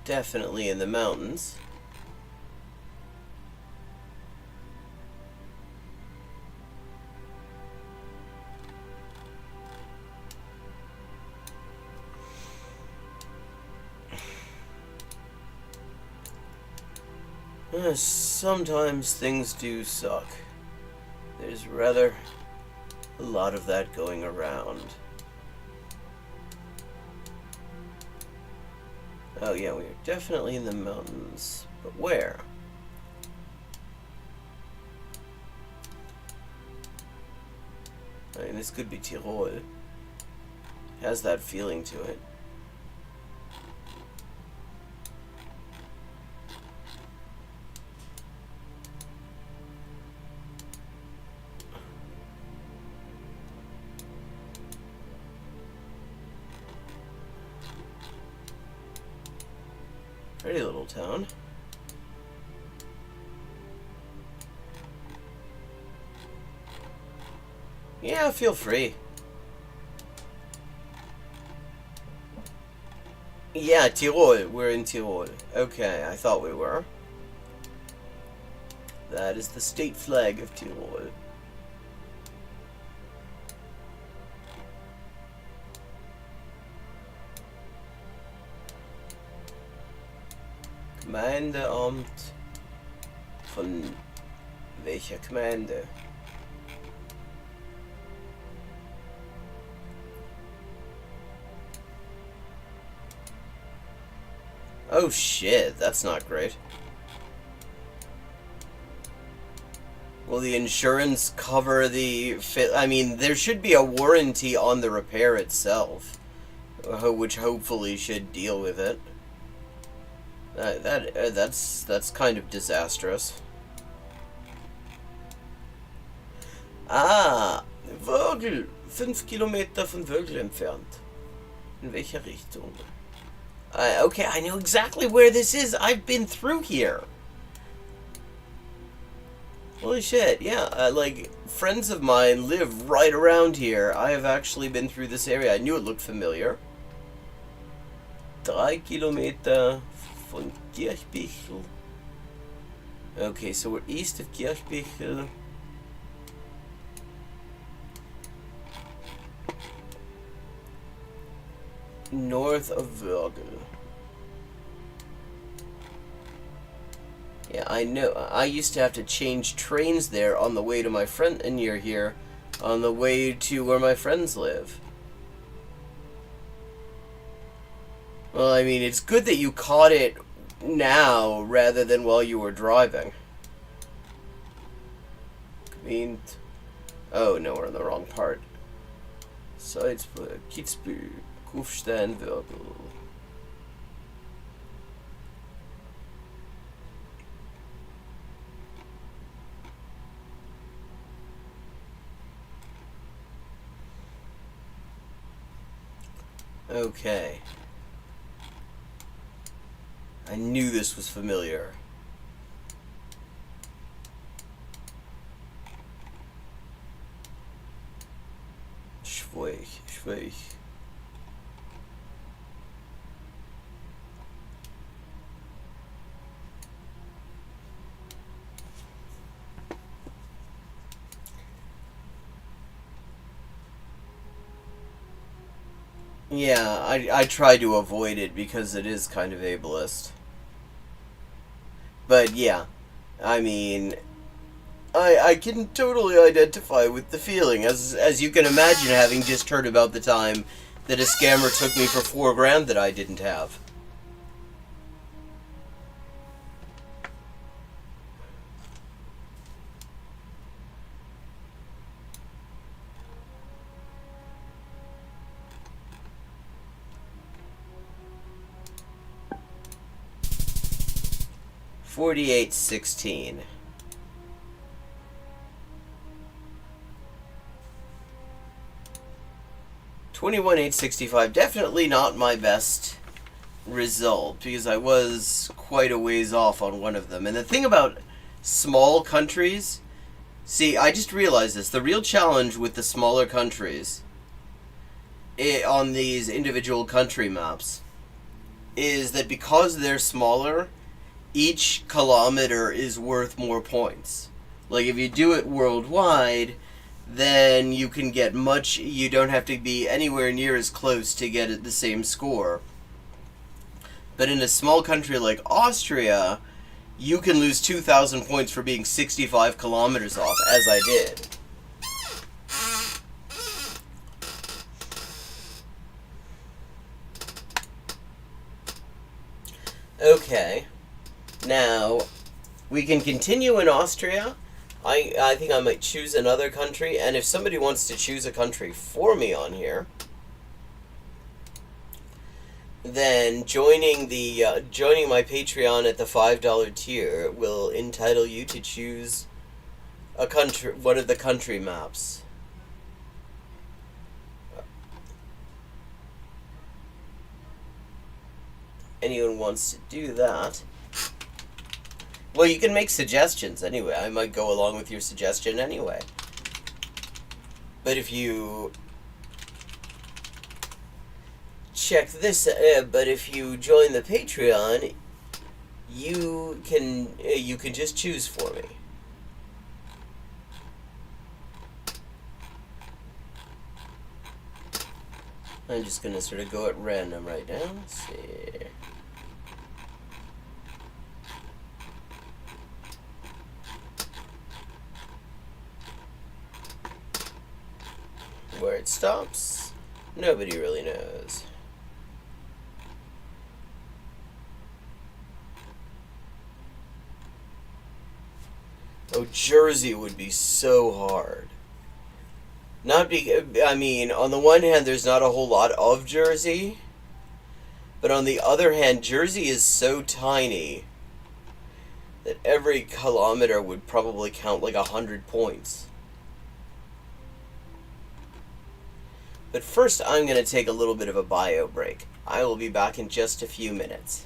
Speaker 1: definitely in the mountains. Sometimes things do suck. There's rather a lot of that going around. Oh yeah, we're definitely in the mountains. But where? I mean, this could be Tyrol. It has that feeling to it. Pretty little town. Yeah, feel free. Yeah, Tyrol. We're in Tyrol. Okay, I thought we were. That is the state flag of Tyrol. Gemeindeamt von welcher Gemeinde? Oh shit, that's not great. Will the insurance cover the I mean, there should be a warranty on the repair itself, which hopefully should deal with it. That's kind of disastrous. Ah, Wörgl, 5 Kilometer von Wörgl entfernt. In welcher Richtung? Okay, I know exactly where this is. I've been through here. Holy shit, yeah, like, friends of mine live right around here. I have actually been through this area. I knew it looked familiar. 3 Kilometer von Kirchbichel. Okay, so we're east of Kirchbichel. North of Wörgl. Yeah, I know. I used to have to change trains there on the way to my friend near here, on the way to where my friends live. Well, I mean, it's good that you caught it now rather than while you were driving. I mean, oh no, we're in the wrong part. Salzburg, Kitzbühel, Kufstein, Wörgl. Okay. I knew this was familiar. Schweich. Yeah, I try to avoid it because it is kind of ableist. But yeah, I mean, I can totally identify with the feeling, as you can imagine, having just heard about the time that a scammer took me for $4 that I didn't have. $48.16. 21,865. Definitely not my best result, because I was quite a ways off on one of them. And the thing about small countries, see, I just realized this. The real challenge with the smaller countries on these individual country maps is that because they're smaller, each kilometer is worth more points. Like if you do it worldwide, then you can get you don't have to be anywhere near as close to get the same score. But in a small country like Austria, you can lose 2,000 points for being 65 kilometers off, as I did. Okay, now we can continue in Austria. I think I might choose another country, and if somebody wants to choose a country for me on here, then joining my Patreon at the $5 tier will entitle you to choose a country, one of the country maps. Anyone wants to do that? Well, you can make suggestions anyway. I might go along with your suggestion anyway. But if you check this, but if you join the Patreon, you can just choose for me. I'm just gonna sort of go at random right now. Let's see. Where it stops, nobody really knows. Oh, Jersey would be so hard. I mean, on the one hand, there's not a whole lot of Jersey, but on the other hand, Jersey is so tiny that every kilometer would probably count like 100 points. But first, I'm going to take a little bit of a bio break. I will be back in just a few minutes.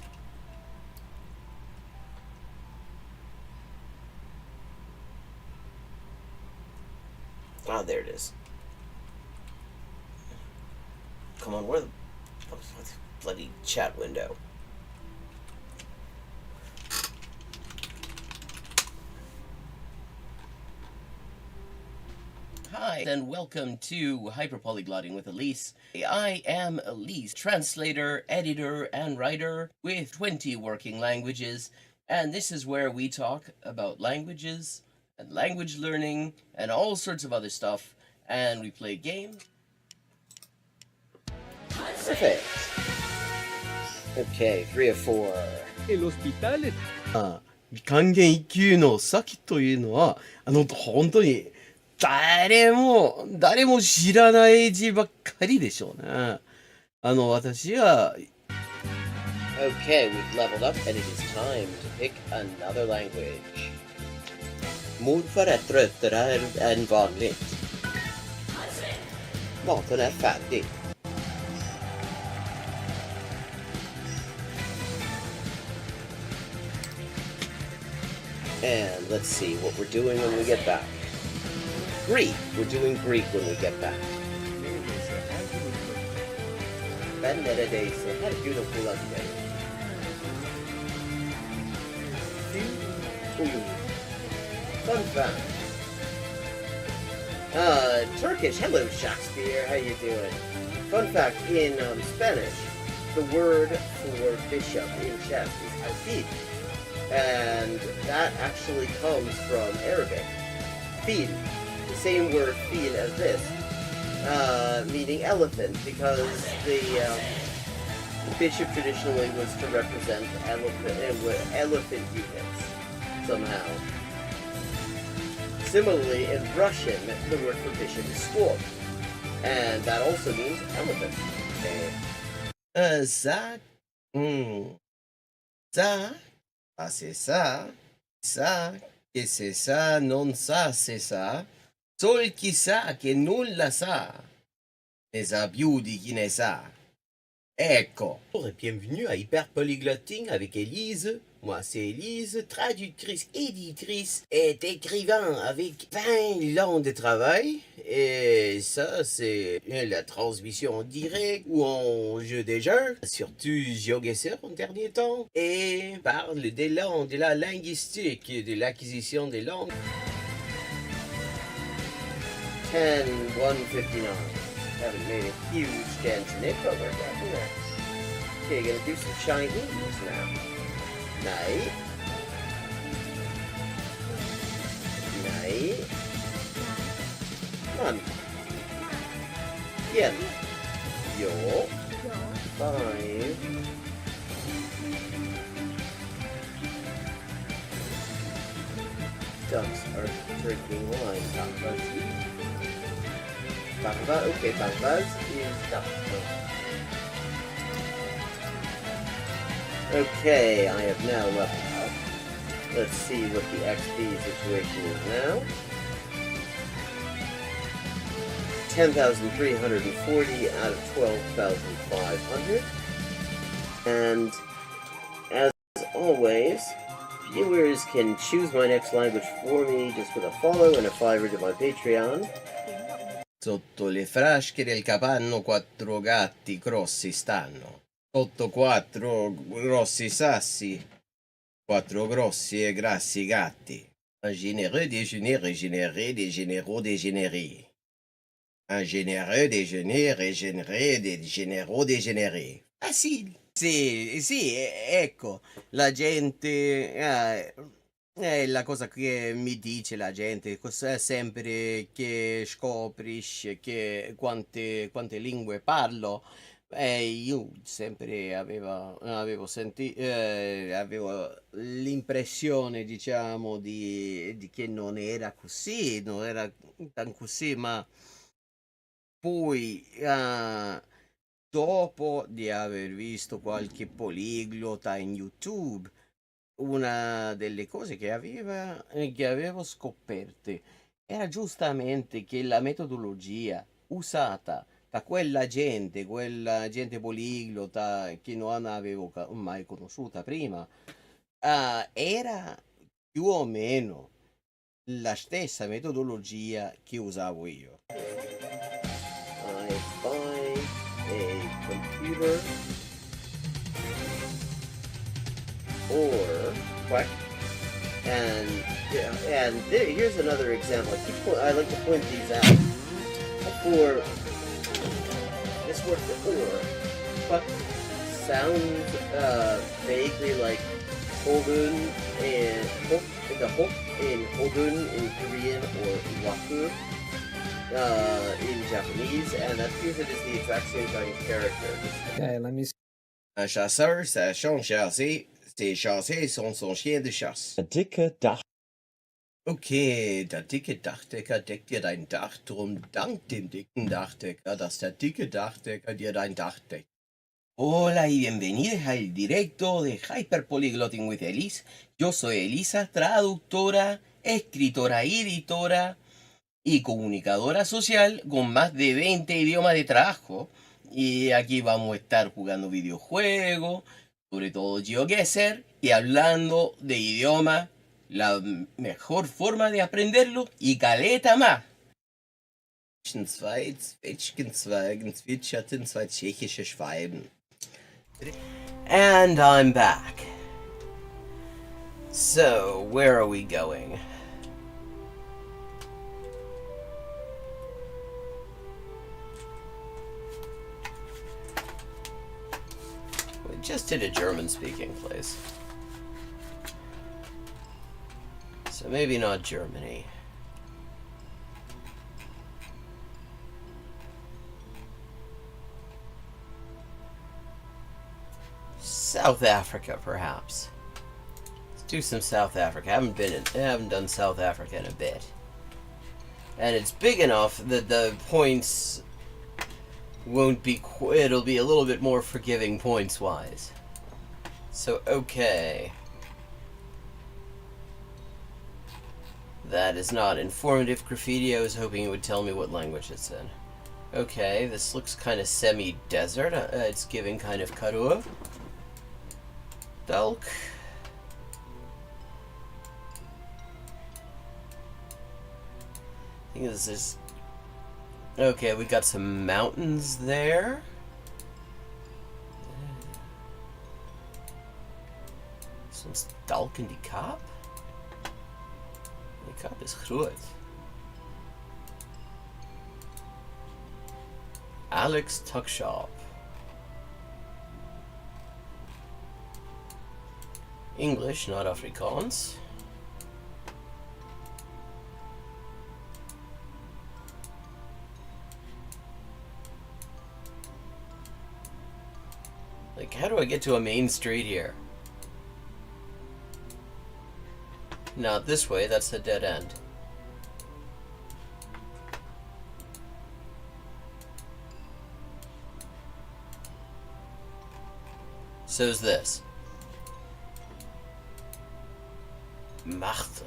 Speaker 1: Ah, there it is. Come on, where the bloody chat window? Hi, and welcome to Hyperpolyglotting with Elise. I am Elise, translator, editor, and writer with 20 working languages, and this is where we talk about languages and language learning and all sorts of other stuff, and we play games.
Speaker 2: Perfect. Okay, 3 of 4.
Speaker 6: El hospital.
Speaker 1: 還元一級の先というのは、本当に誰も知らない字ばっかりでしょうね。私は
Speaker 2: Okay, we've leveled up and it is time to pick another language. Morfar är tröttare än vanligt. Maten är färdig. And let's see what we're doing when we get back. Greek. We're doing Greek when we get back. Ben neredeyse her gün okula giderim. Fun fact. Turkish. Hello, Shakespeare. How you doing? Fun fact, in Spanish, the word for bishop in chess is alfil. And that actually comes from Arabic. Fil. The same word fil as this. Meaning elephant, because the bishop traditionally was to represent elephant units somehow. Similarly, in Russian, the word for bishop is squab, and that also means elephant.
Speaker 1: Ça, c'est ça, che c'est ça, non ça, c'est ça. Sol chi sa che nulla sa, ne sa più di chi ne sa. Ecco.
Speaker 4: Bonjour et bienvenue à Hyperpolyglotting avec Elise. Moi, c'est Elise, traductrice, éditrice et écrivain avec 20 ans de travail. Et ça, c'est la transmission en direct ou en jeu des jeux, surtout GeoGuessr en dernier temps. Et parle des langues, de la linguistique, de l'acquisition des langues.
Speaker 2: 10-159. Haven't made a huge dent in it, but we're getting there. Okay, gonna do some Chinese now. Night. Night. None. Yen. Yo. 5. Ducks are drinking wine. Bangba, okay, Bangbaz is duck. Okay, I have now leveled up. Let's see what the XP situation is now. 10,340 out of 12,500. And as always, viewers can choose my next language for me just with a follow and a $5 to my Patreon.
Speaker 1: Sotto le frasche del capanno 4 gatti grossi stanno. Sotto 4 grossi sassi, 4 grossi e grassi gatti. Un généreux déjeuner régénéré, des généraux dégénérés. Un généreux déjeuner régénéré, des généraux dégénérés. Facile. Sì, ecco, la gente... è la cosa che mi dice la gente, sempre che scopri che quante lingue parlo. Io sempre avevo l'impressione, diciamo, di che non era così, non era tan così, ma poi dopo di aver visto qualche poliglota in YouTube, una delle cose che avevo scoperte era giustamente che la metodologia usata da quella gente poliglota che non avevo mai conosciuta prima, era più o meno la stessa metodologia che usavo io.
Speaker 2: I buy a computer or what? Here's another example. I like to point these out. For this word for or sounds vaguely like Hogun and the hok in Hogun in Korean or Waku in Japanese, and that proves it is the exact same Chinese character.
Speaker 5: Okay, let me see.
Speaker 1: Un chasseur, sa chambre chassée, ses chassés sont son chien de chasse.
Speaker 6: Der dicke Dach.
Speaker 1: Okay, der dicke Dachdecker deckt dir dein Dach, drum dank dem dicken Dachdecker, dass der dicke Dachdecker dir dein Dach deckt. Hola y bienvenidos al directo de Hyperpolyglotting with Elise. Yo soy Elisa, traductora, escritora, editora y comunicadora social con más de 20 idiomas de trabajo. Y aquí vamos a estar jugando videojuegos, sobre todo GeoGuessr, y hablando de idiomas, la mejor forma de aprenderlo y caleta más. Zwei Zwetschgenzweigen zwitscherten zwei tschechische Schwalben. And I'm back. So, where are we going? We just did a German-speaking place. So maybe not Germany. South Africa, perhaps. Let's do some South Africa. I haven't done South Africa in a bit. And it's big enough that the points won't be it'll be a little bit more forgiving points-wise. So, okay. That is not informative graffiti. I was hoping it would tell me what language it's in. Okay, this looks kind of semi-desert. It's giving kind of Karua. Dalk. think this is... Okay, we got some mountains there. Soms dalk in die Kaap? Die Kaap is groot. Alex Tuck Shop. English, not Afrikaans. Like, how do I get to a main street here? Not this way, that's the dead end. So's this. Machtig.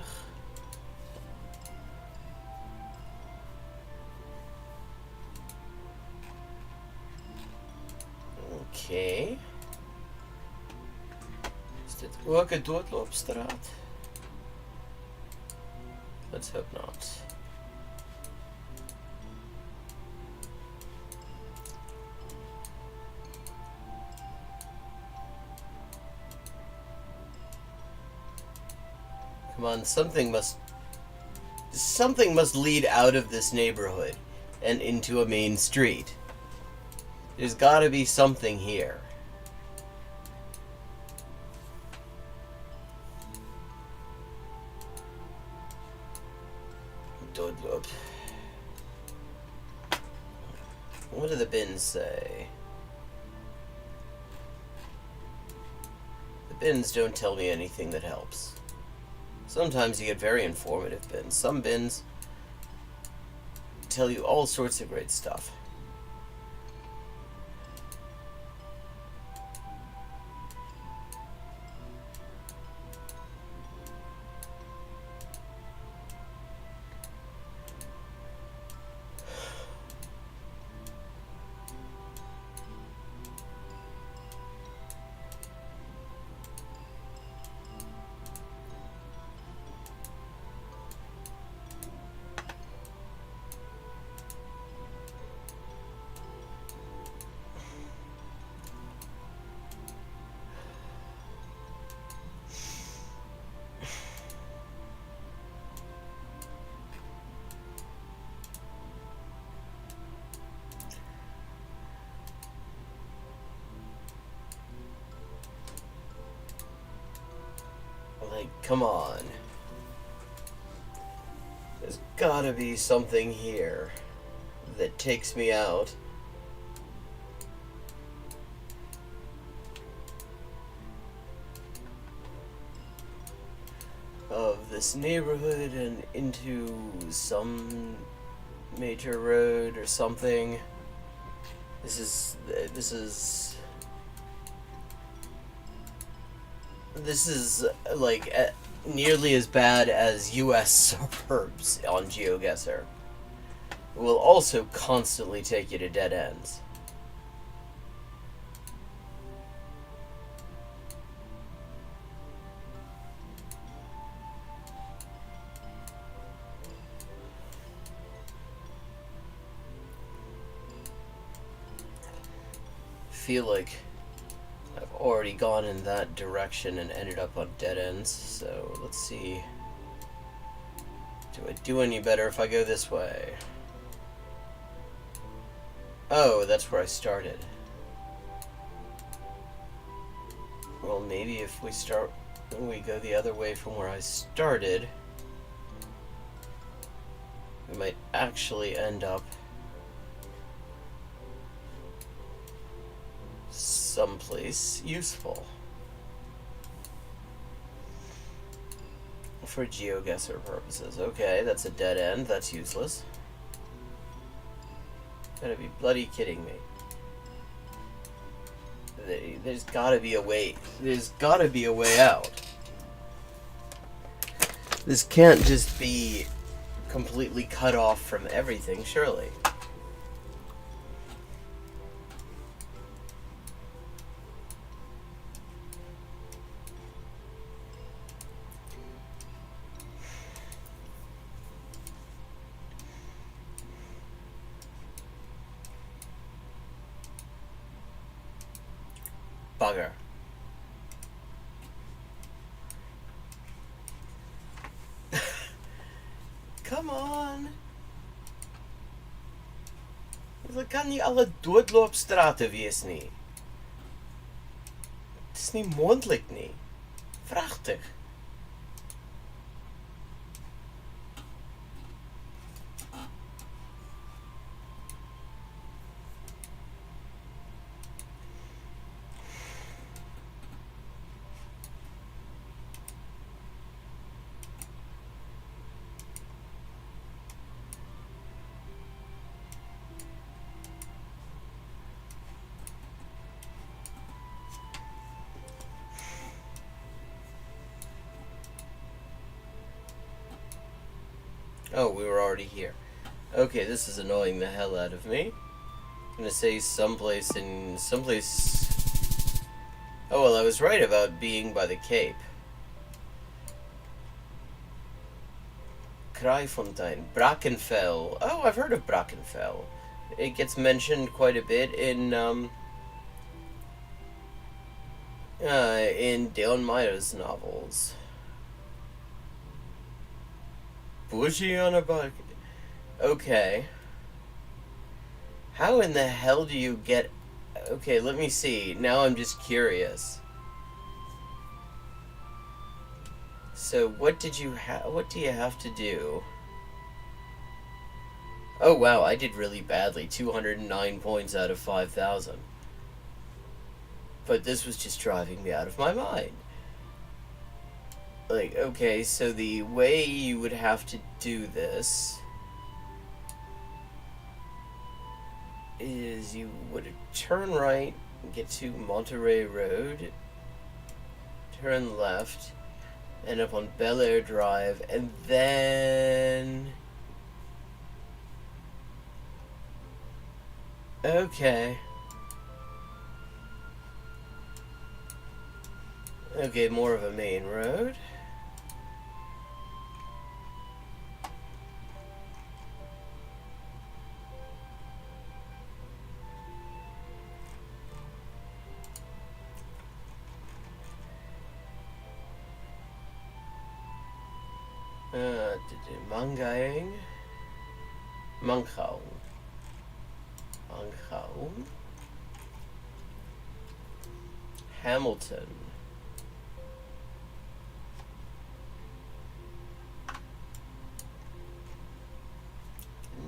Speaker 1: Okay. Is dit ook 'n doodloopstraat? Let's hope not. Come on, something must lead out of this neighborhood and into a main street. There's gotta be something here. Doodloop. What do the bins say? The bins don't tell me anything that helps. Sometimes you get very informative bins. Some bins tell you all sorts of great stuff. Like, come on. There's gotta be something here that takes me out. Of this neighborhood and into some major road or something. This is like nearly as bad as US suburbs on GeoGuessr. It will also constantly take you to dead ends. Feel like I've already gone in that direction and ended up on dead ends, so let's see. Do I do any better if I go this way? Oh, that's where I started. Well, maybe if we go the other way from where I started, we might actually end up someplace useful for GeoGuessr purposes. Okay, that's a dead end. That's useless. Gotta be bloody kidding me. There's gotta be a way. There's gotta be a way out. This can't just be completely cut off from everything, surely. Bugger. Come on. Dat kan niet alle doodloopstraten wees nie. Het is niet mondelijk nie. Prachtig. Oh, we were already here. Okay, this is annoying the hell out of me. I'm gonna say someplace. Oh, well, I was right about being by the Cape. Kraaifontein. Brackenfell. Oh, I've heard of Brackenfell. It gets mentioned quite a bit in Dale Meyer's novels. Bushy on a bike. Okay. How in the hell do you get... Okay, let me see. Now I'm just curious. So what do you have to do? Oh wow, I did really badly. 209 points out of 5,000. But this was just driving me out of my mind. Like, okay, so the way you would have to do this is you would turn right, get to Monterey Road, turn left, end up on Bel Air Drive, and then... Okay. Okay, more of a main road. Mangaing. Mangaung. Hamilton.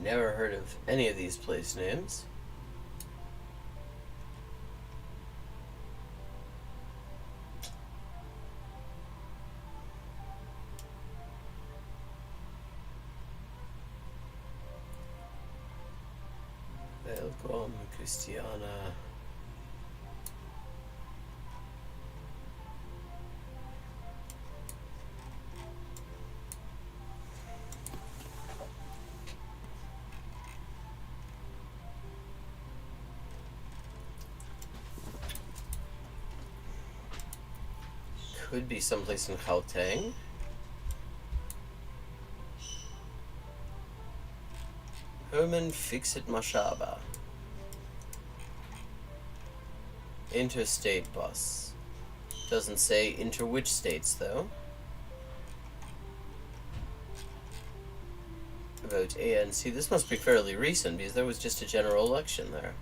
Speaker 1: Never heard of any of these place names. Welcome, Christiana. Could be someplace in Gauteng. Herman Fixit Mashaba. Interstate bus. Doesn't say inter which states though. Vote ANC. This must be fairly recent because there was just a general election there.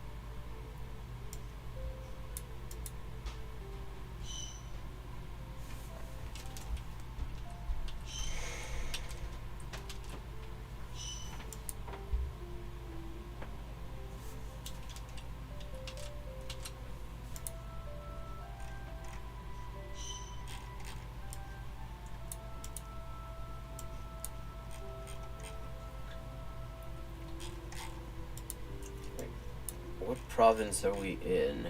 Speaker 1: What province are we in?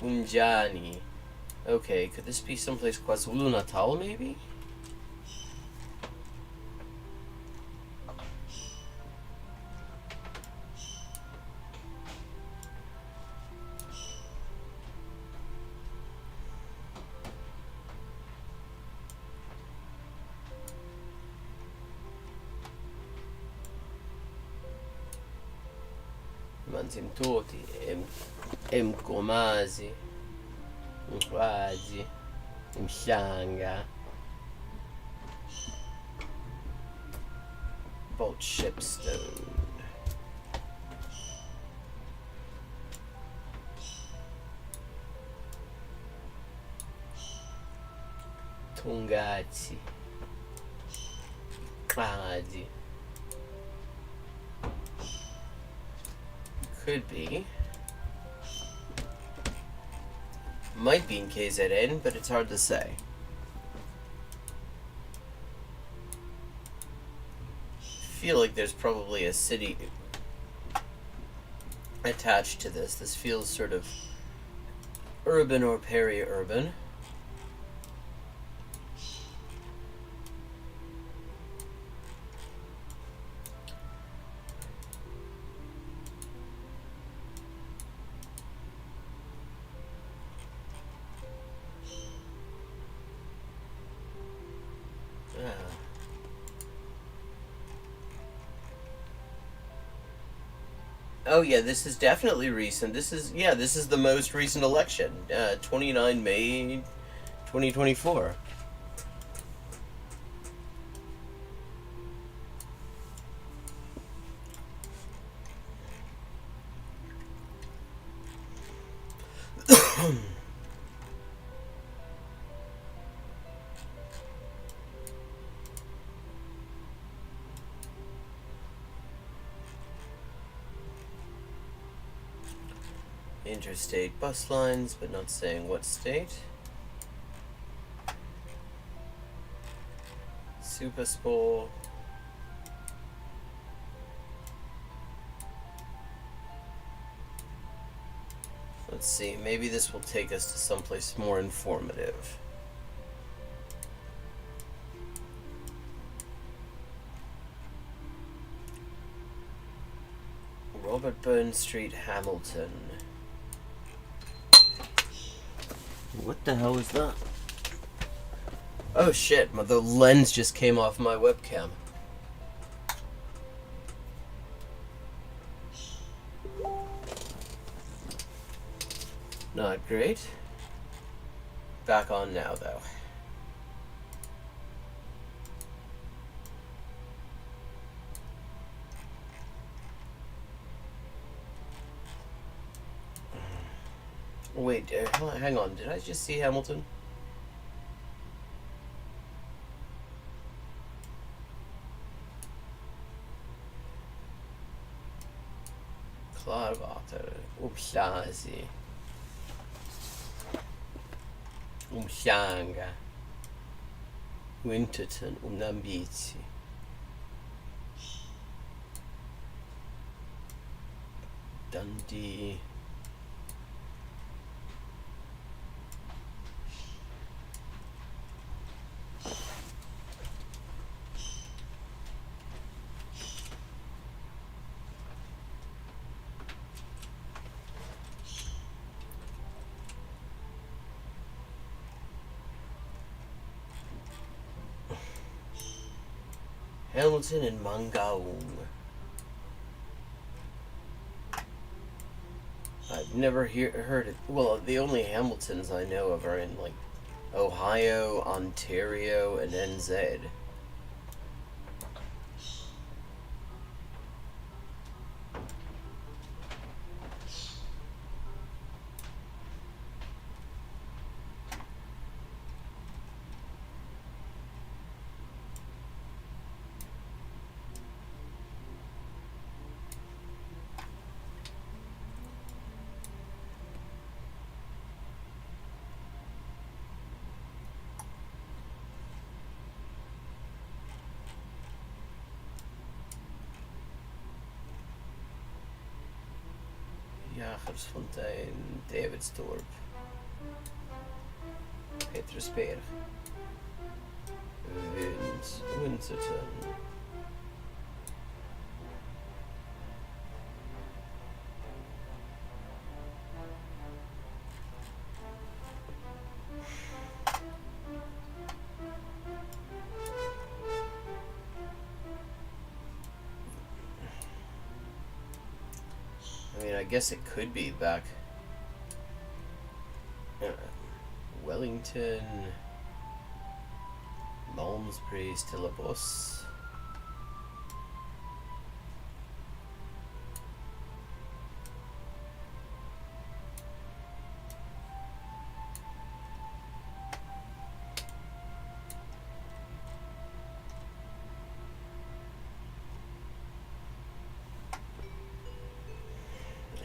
Speaker 1: Unjani. Okay, could this be someplace KwaZulu-Natal maybe?
Speaker 4: manzim toti, emkomazi, mkwazi, mshanga. Bolt shipstone. Tungati. Qadi. Could be. Might be in KZN, but it's hard to say. Feel like there's probably a city attached to this. This feels sort of urban or peri-urban. Oh yeah, this is definitely recent. This is the most recent election. 29 May 2024. Interstate bus lines, but not saying what state. Super Bowl. Let's see, maybe this will take us to someplace more informative. Robert Burns Street, Hamilton. What the hell is that? Oh shit, the lens just came off my webcam. Not great. Back on now, though. Wait, hang on. Did I just see Hamilton? Klarvater, Umhlazi, Umhlanga, Winterton, Umnambitsi. Dundee. Hamilton and Mangaung. I've never heard it. Well, the only Hamiltons I know of are in, like, Ohio, Ontario, and NZ. Jagersfontein, Davidsdorp, Petrusberg, Winterton.
Speaker 1: mean, I guess it could be back. Wellington, Malmesbury, Stillabos.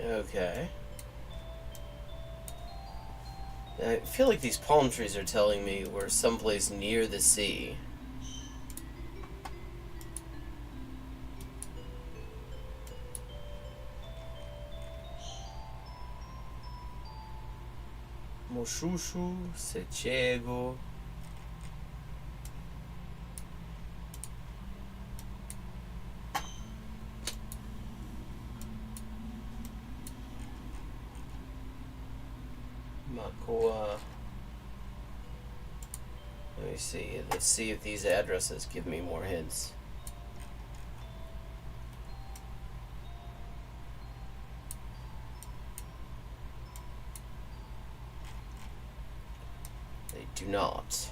Speaker 1: Okay. I feel like these palm trees are telling me we're someplace near the sea. Moshushu, Sechego. Makoa. Let me see. Let's see if these addresses give me more hints. They do not.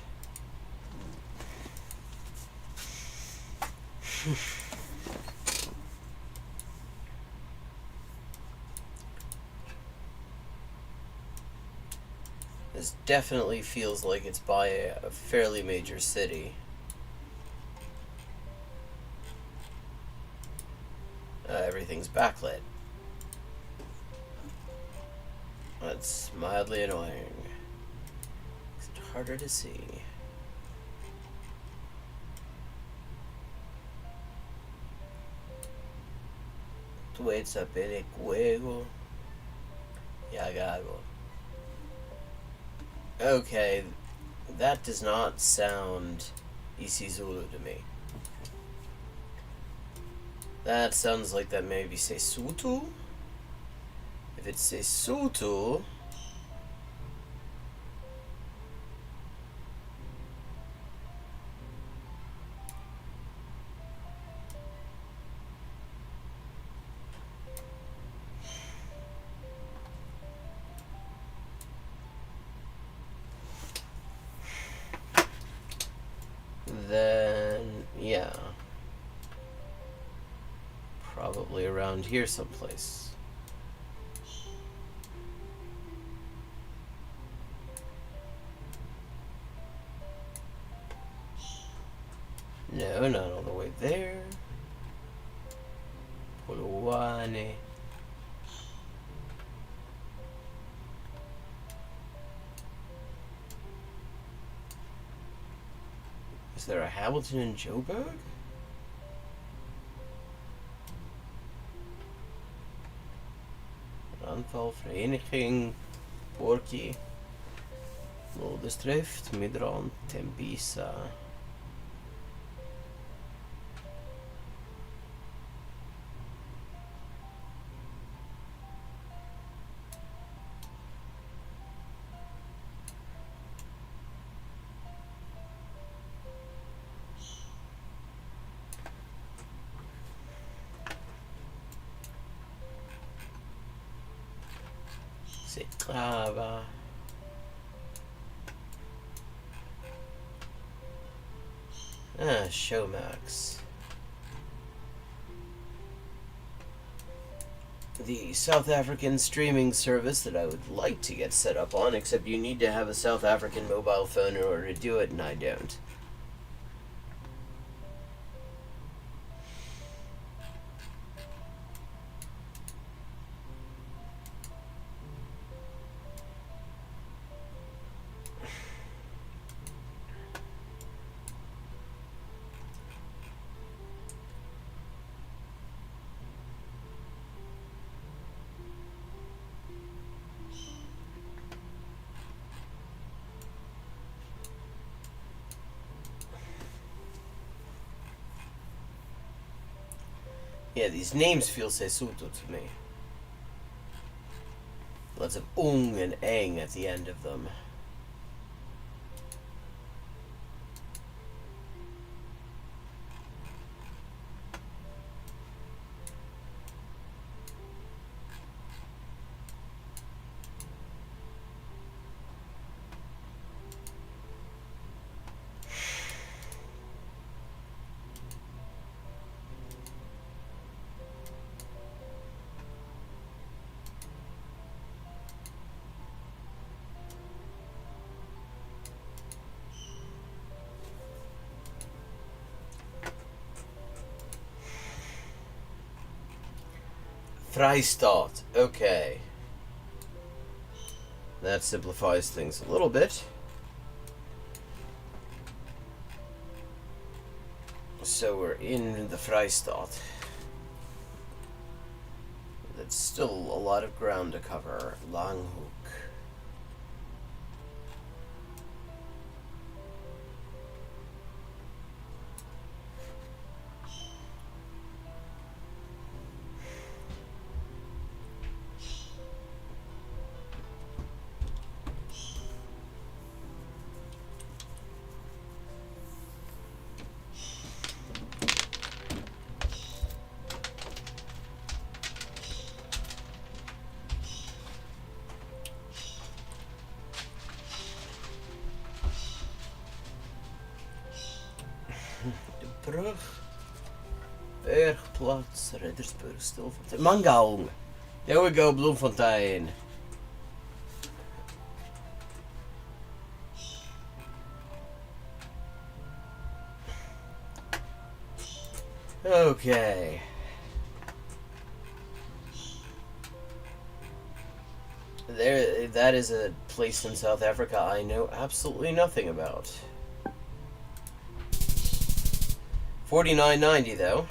Speaker 1: This definitely feels like it's by a fairly major city. Everything's backlit. That's mildly annoying. It's harder to see. Tuezza Pelecuego. Yagago. Okay, that does not sound Isizulu to me. That sounds like that maybe Sesotho. If it's Sesotho, then yeah, probably around here someplace. No, not all the way there. Polokwane. Is there a Hamilton in Joburg? Aanval, Vereniging, Borki, Lodestrift, Midrand, Tembisa. Setrava. Showmax. The South African streaming service that I would like to get set up on, except you need to have a South African mobile phone in order to do it, and I don't. Yeah, these names feel Sesotho to me. Lots of ung and eng at the end of them. Freistaat. Okay. That simplifies things a little bit. So we're in the Freistaat. That's still a lot of ground to cover. Langhoek. Brug. Bergplaats. Riddersburg. Stilfontein. Mangaung. There we go, Bloemfontein. Okay. There, that is a place in South Africa I know absolutely nothing about. 49.90 though.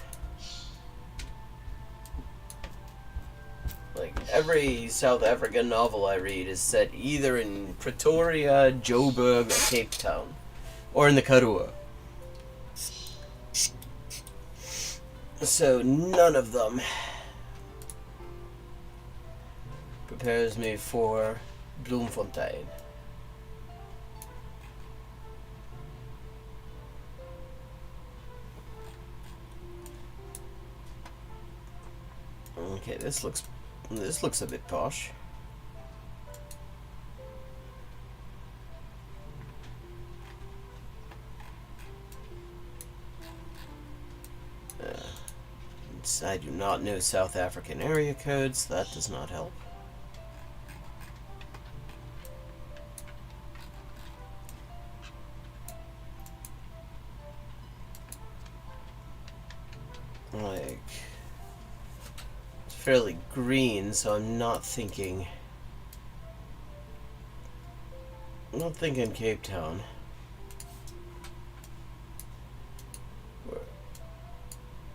Speaker 1: Like every South African novel I read is set either in Pretoria, Joburg, or Cape Town, or in the Karoo. So none of them prepares me for Bloemfontein. Okay, this looks a bit posh. I do not know South African area codes. That does not help. Like, it's fairly green, so I'm not thinking Cape Town.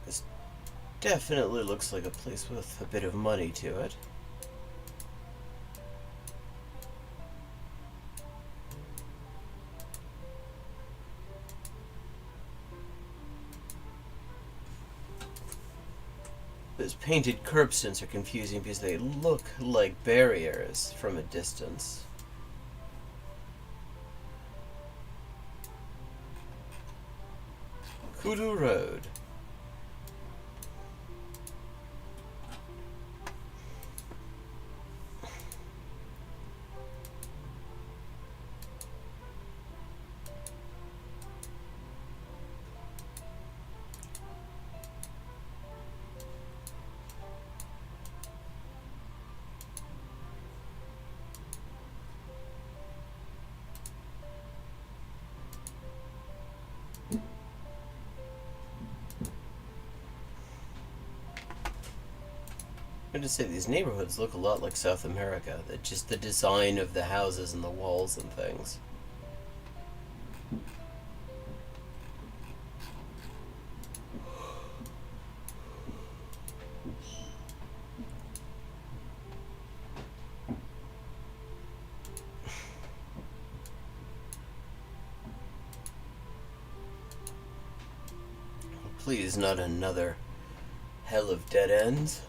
Speaker 1: This definitely looks like a place with a bit of money to it. Those painted curbstones are confusing because they look like barriers from a distance. Kudu Road. I'm going to say these neighborhoods look a lot like South America. That just the design of the houses and the walls and things. Please, not another hell of dead ends.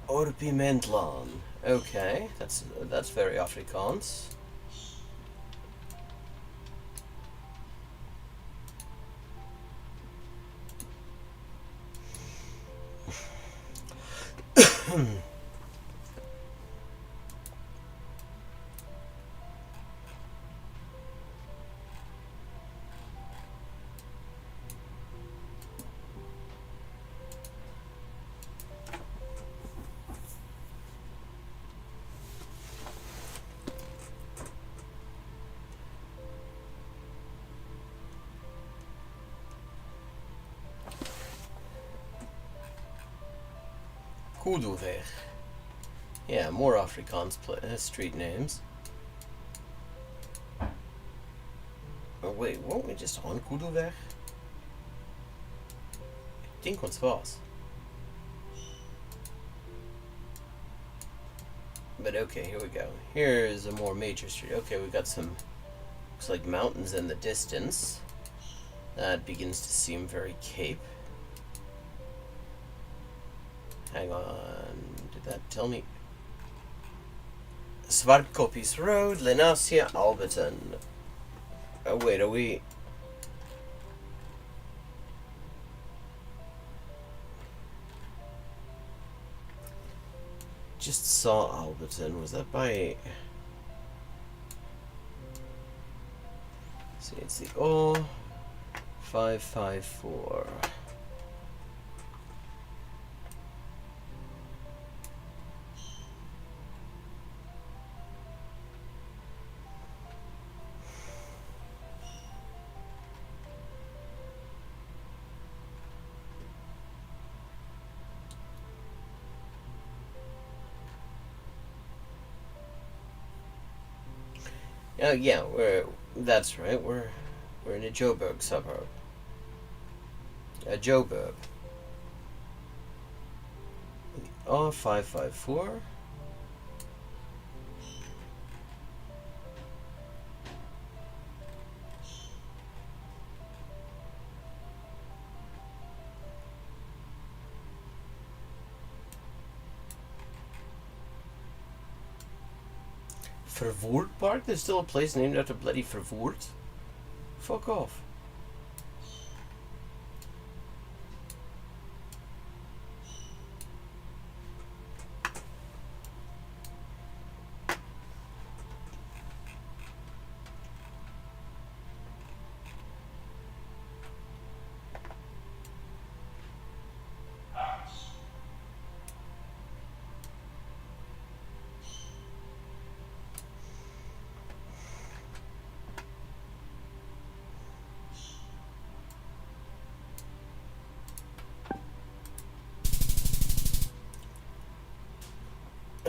Speaker 1: Orpimentland. Okay, that's very Afrikaans. Kuduweg. Yeah, more Afrikaans street names. Oh wait, weren't we just on Kuduweg? I think ons was. But okay, here we go. Here's a more major street. Okay, we've got some, looks like mountains in the distance. That begins to seem very Cape. Hang on, did that tell me? Zwartkoppies Road, Lenasia, Alberton. Oh wait, are we... Just saw Alberton. Was that by... See, it's the O554. Yeah, that's right. We're in a Joburg suburb. A Joburg. R554. Vervoort Park? There's still a place named after bloody Vervoort? Fuck off.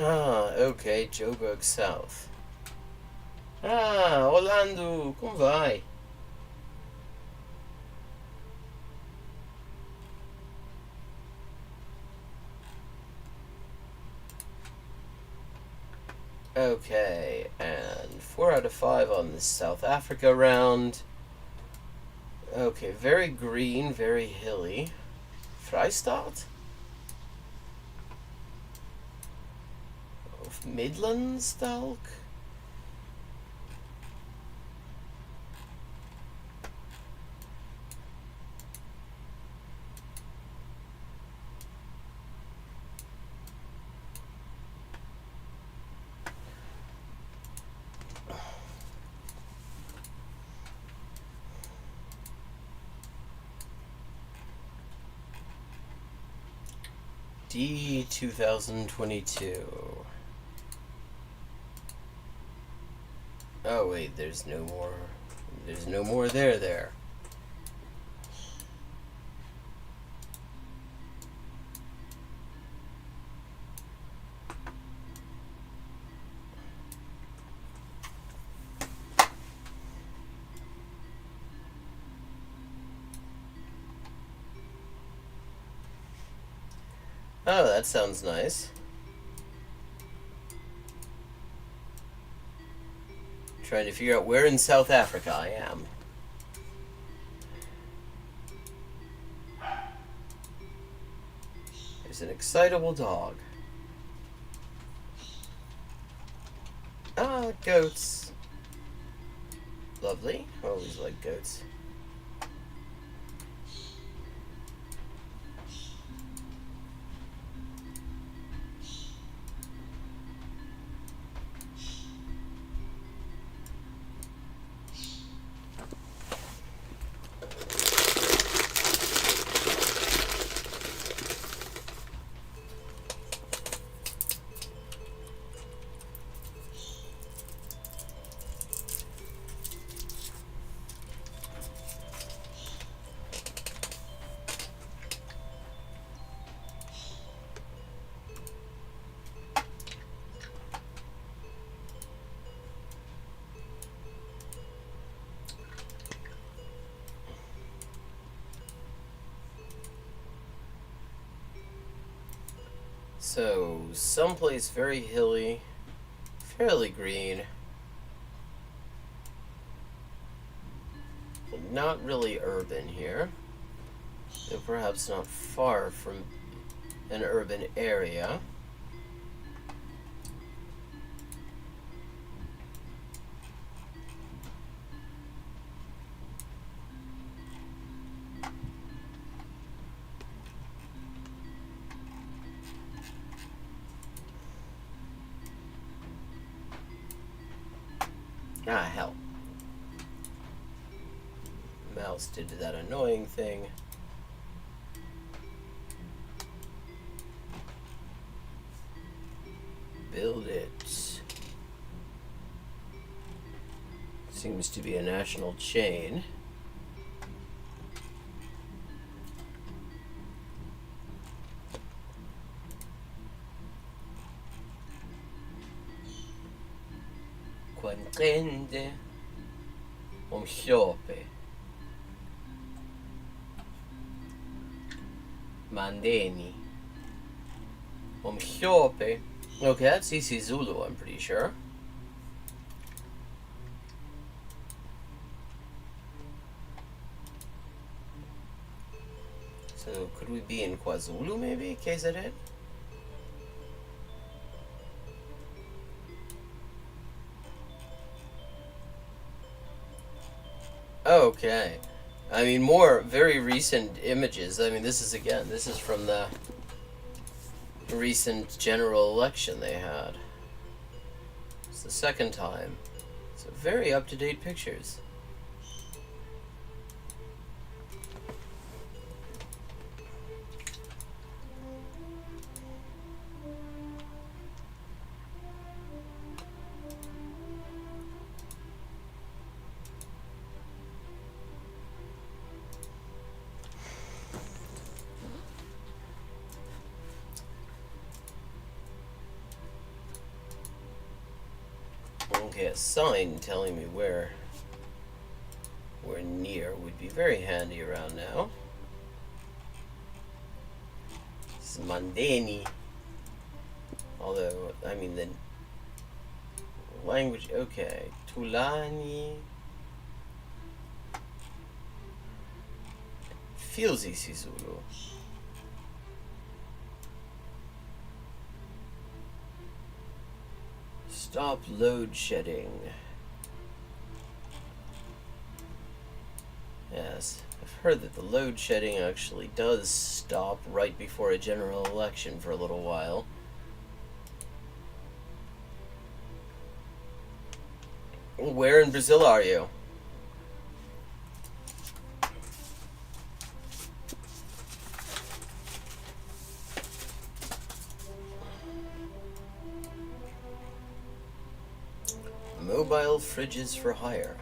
Speaker 1: Ah, okay, Joburg South. Ah, Orlando, como vai? Okay, and 4 out of 5 on this South Africa round. Okay, very green, very hilly. Vrystaat? Of Midlands, dalk? D 2022. Oh wait, there's no more. There's no more there. Oh, that sounds nice. Trying to figure out where in South Africa I am. There's an excitable dog. Ah, goats. Lovely. I always like goats. So, someplace very hilly, fairly green. Not really urban here. Though perhaps not far from an urban area. Ah, hell. Mouse did that annoying thing. Build it. Seems to be a national chain. Quantende Omshope Mandeni Omshope. Okay, that's Isi Zulu, I'm pretty sure. So, could we be in KwaZulu, maybe? KZN? Okay. I mean, more very recent images. I mean, this is from the recent general election they had. It's the second time. So, very up-to-date pictures. Okay, a sign telling me where near would be very handy around now. This is Mandeni. Although, I mean, the language, okay. Tulani. Feels isiZulu. Stop load shedding. Yes, I've heard that the load shedding actually does stop right before a general election for a little while. Where in Brazil are you? Mobile fridges for hire.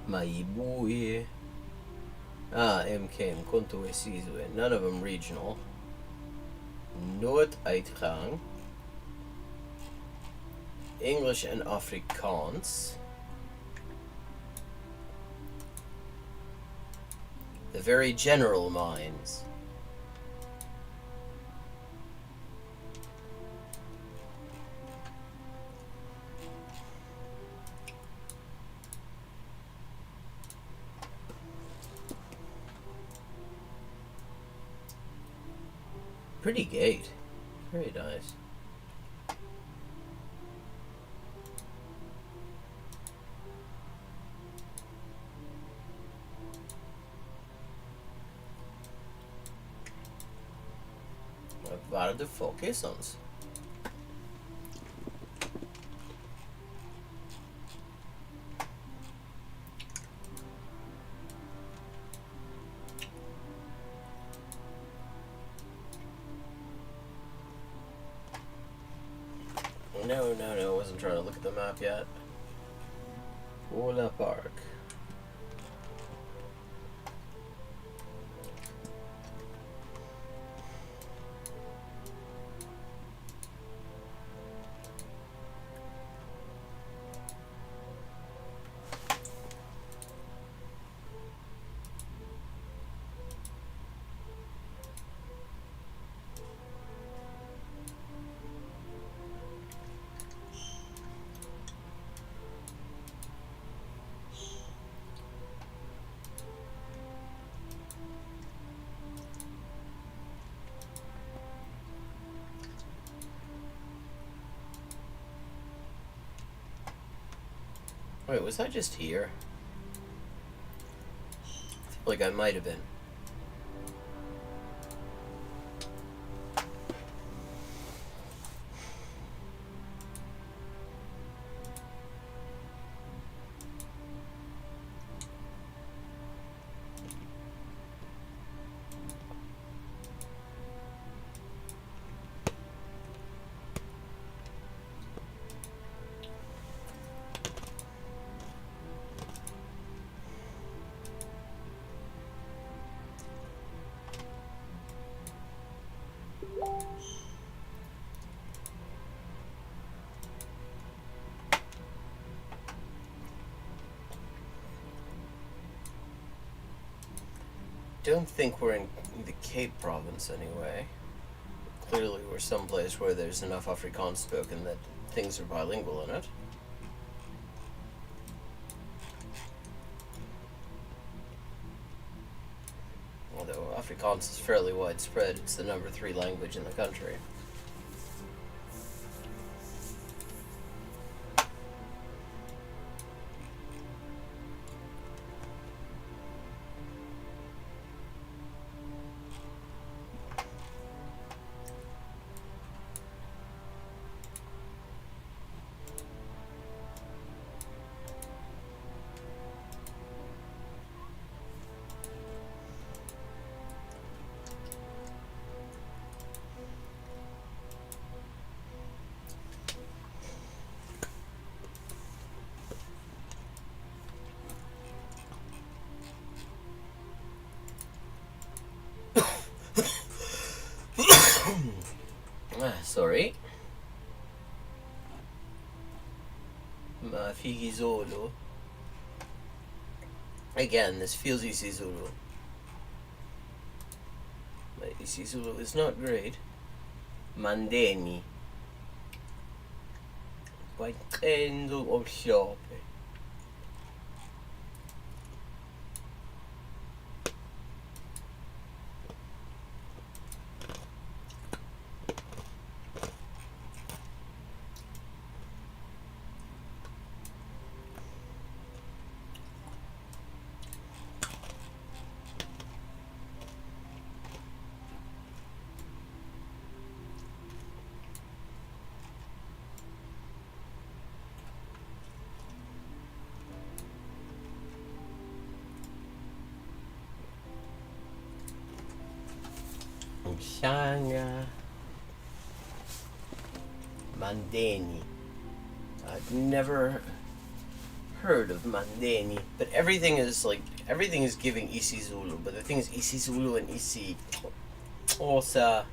Speaker 1: Maibui. Ah, MK, Mkonto Esizwe. None of them regional. Noord-Uitgang. English and Afrikaans. The very general minds. Pretty gate. Very nice. Wat waren de focusons?
Speaker 4: No, I wasn't trying to look at the map yet. Ola Park. Wait, was I just here? I feel like I might have been. Don't think we're in the Cape province anyway. Clearly we're someplace where there's enough Afrikaans spoken that things are bilingual in it. Although Afrikaans is fairly widespread, it's the number 3 language in the country. Sorry. Mafiki Zulu. Again, this feels isiZulu. My isiZulu is not great. Mandeni. Kwaqenzo omhlophe. Shanga Mandeni. I've never heard of Mandeni, but everything is giving isiZulu. But the thing is, isiZulu and isi Xhosa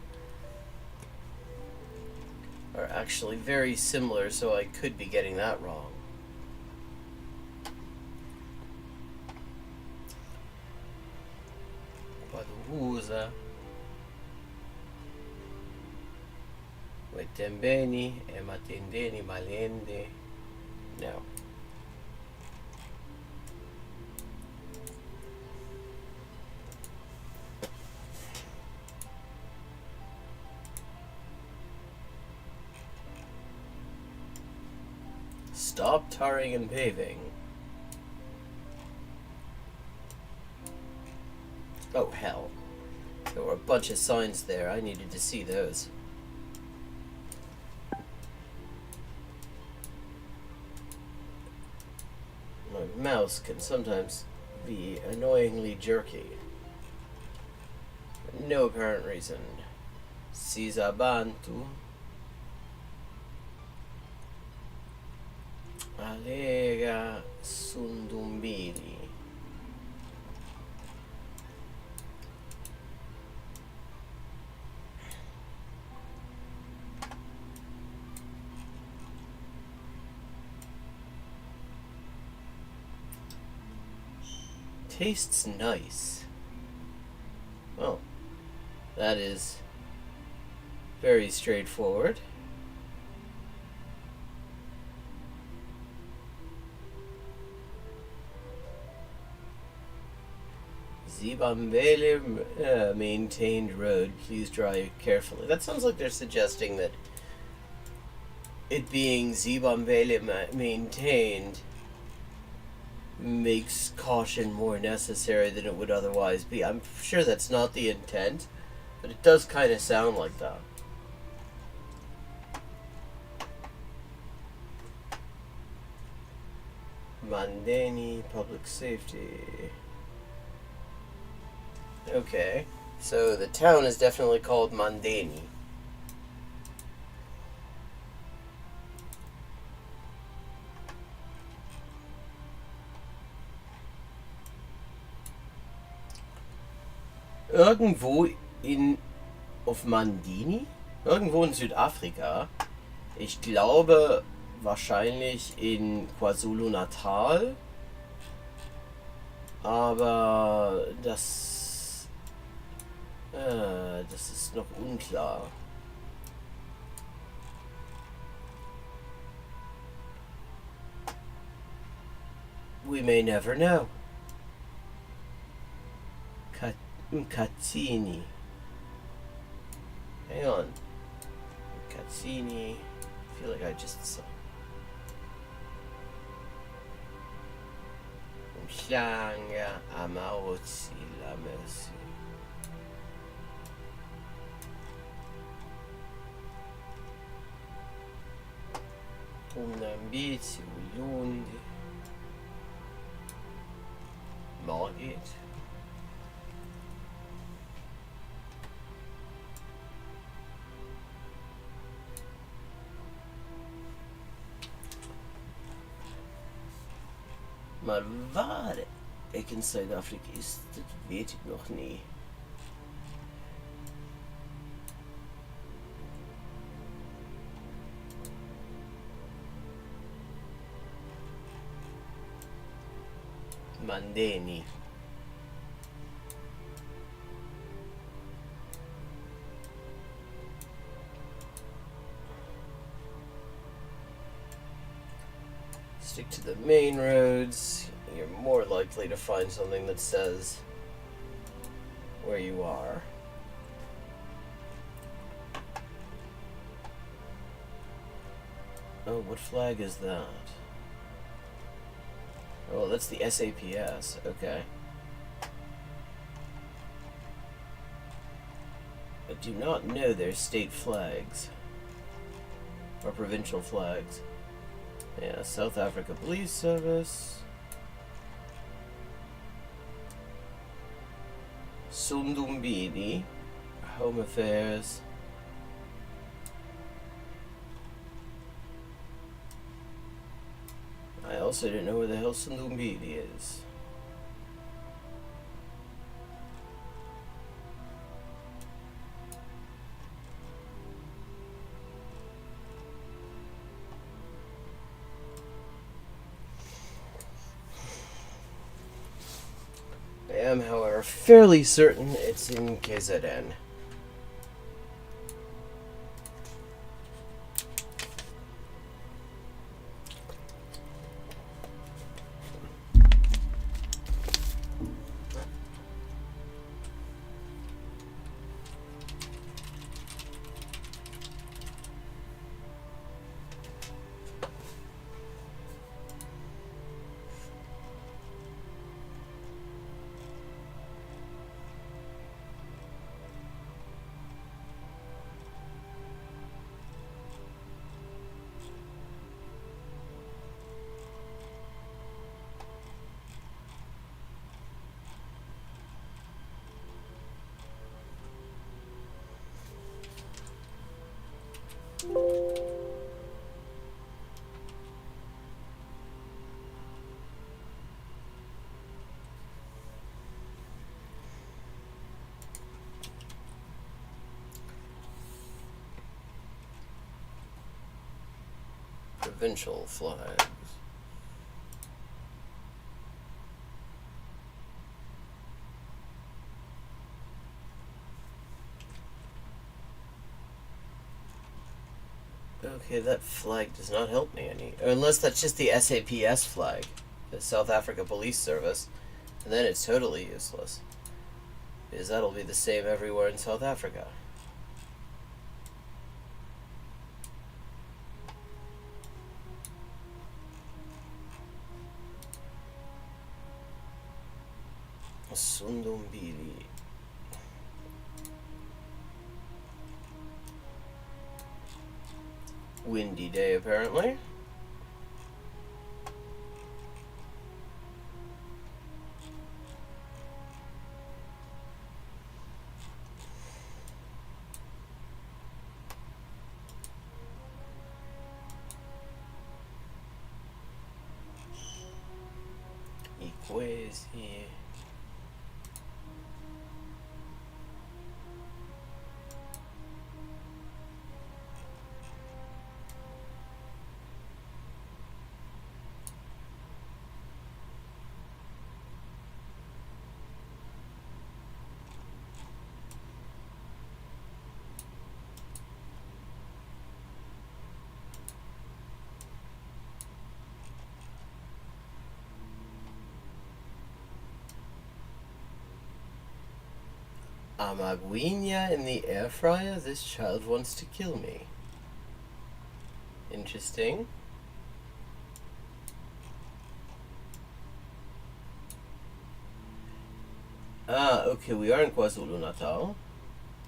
Speaker 4: are actually very similar, so I could be getting that wrong. Paduhuza. Wetembeni, ematendeni, malende. No. Stop tarring and paving. Oh hell. There were a bunch of signs there. I needed to see those. My mouse can sometimes be annoyingly jerky. For no apparent reason. Sizabantu.
Speaker 1: Alega Sundumbili. Tastes nice. Well, that is very straightforward. Zibambele maintained road. Please drive carefully. That sounds like they're suggesting that it being Zibambele maintained makes caution more necessary than it would otherwise be. I'm sure that's not the intent, but it does kind of sound like that. Mandeni, public safety. Okay, so the town is definitely called Mandeni. Irgendwo auf Mandini? Irgendwo in Südafrika. Ich glaube wahrscheinlich in KwaZulu-Natal. Aber das ist noch unklar. We may never know. Cazzini. Hang on. Cazzini. I feel like I just saw. Umhlanga Amarozi la Merci. Unambiti Ulundi. Margit. Maar waar ik in Zuid-Afrika is, dat weet ik nog niet. Mandeni. Stick to the main roads. You're more likely to find something that says where you are. Oh, what flag is that? Oh, that's the SAPS. Okay. I do not know their state flags or provincial flags. Yeah, South Africa Police Service. Sundumbini, Home Affairs. I also don't know where the hell Sundumbini is. I am, however, fairly certain it's in KZN. provincial flags. Okay, that flag does not help me any. Unless that's just the SAPS flag, the South Africa Police Service, and then it's totally useless. Because that'll be the same everywhere in South Africa. Sundumbili. Windy day, apparently. Equasi. Amaguinha in the air fryer? This child wants to kill me. Interesting. Ah, okay, we are in KwaZulu-Natal.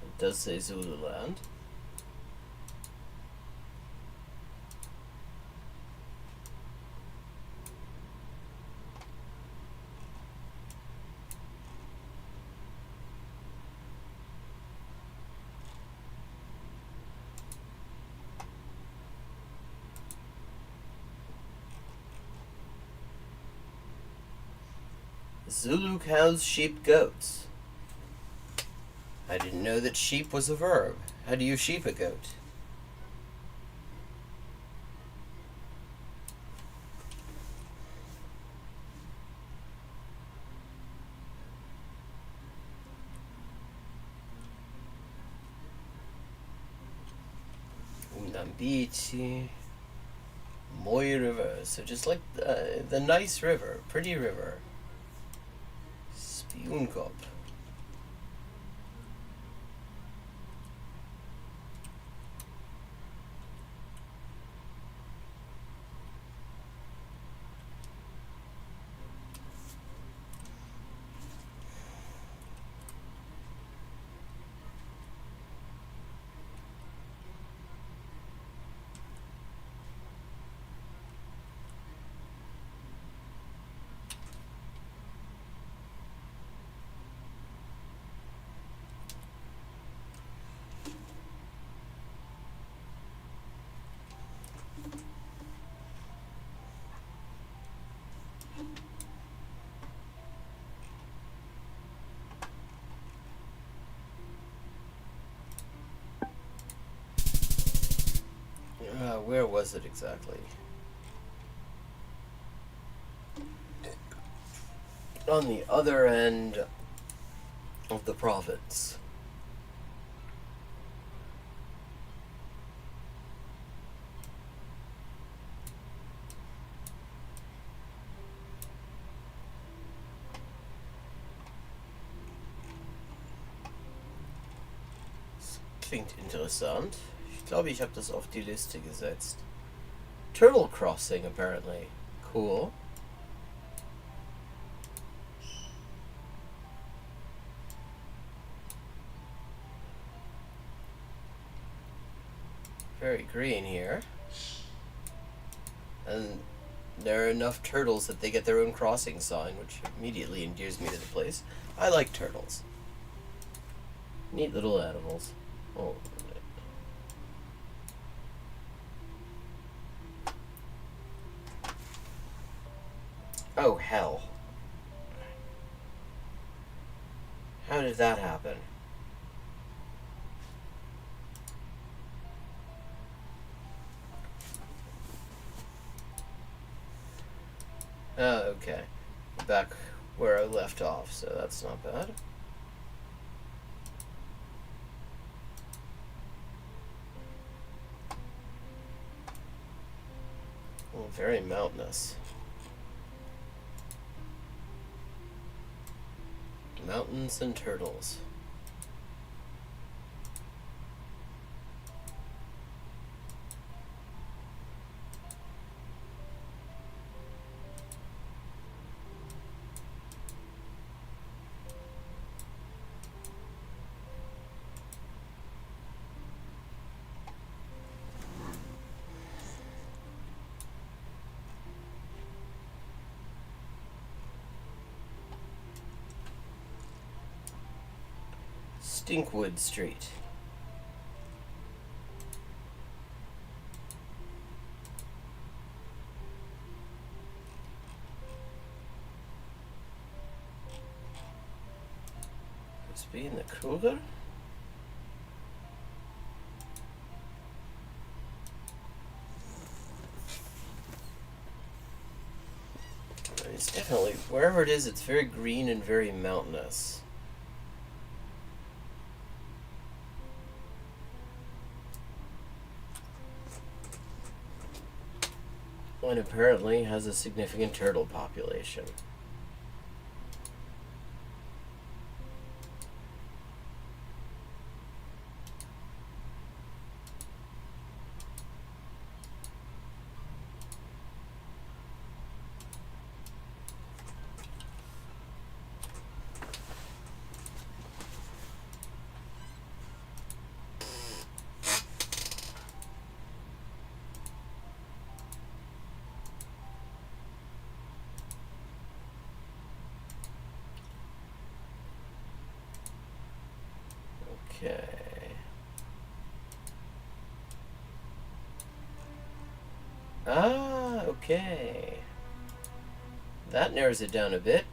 Speaker 1: It does say Zululand. Zulu cows, sheep, goats. I didn't know that sheep was a verb. How do you sheep a goat? Mnambichi. Moy River. So just like the nice river, pretty river. Spionkop. Where was it exactly? On the other end of the province. Das klingt interessant. Ich glaube, ich habe das auf die Liste gesetzt. Turtle crossing, apparently. Cool. Very green here. And there are enough turtles that they get their own crossing sign, which immediately endears me to the place. I like turtles. Neat little animals. Oh. Oh, hell. How did that happen? Oh, okay. Back where I left off, so that's not bad. Oh, very mountainous. Mountains and turtles. Stinkwood Street. Must be in the cooler. It's definitely, wherever it is, it's very green and very mountainous. And apparently has a significant turtle population. Okay. Ah, okay. That narrows it down a bit.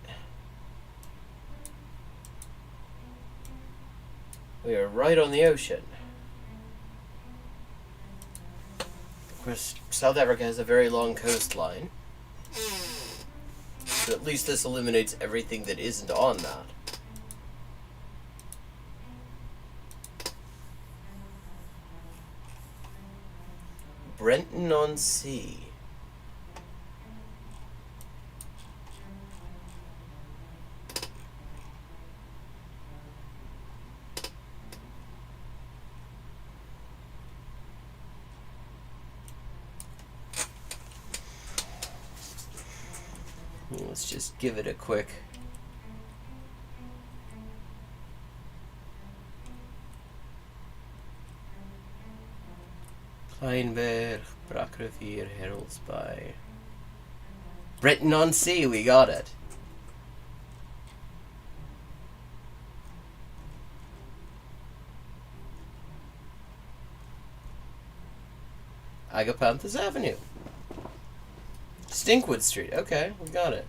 Speaker 1: We are right on the ocean. Of course, South Africa has a very long coastline. So at least this eliminates everything that isn't on that. Brenton-on-Sea. Let's just give it a quick Kleinberg, Brakrivier, Heralds by Brenton-on-Sea, we got it. Agapanthus Avenue. Stinkwood Street, okay, we got it.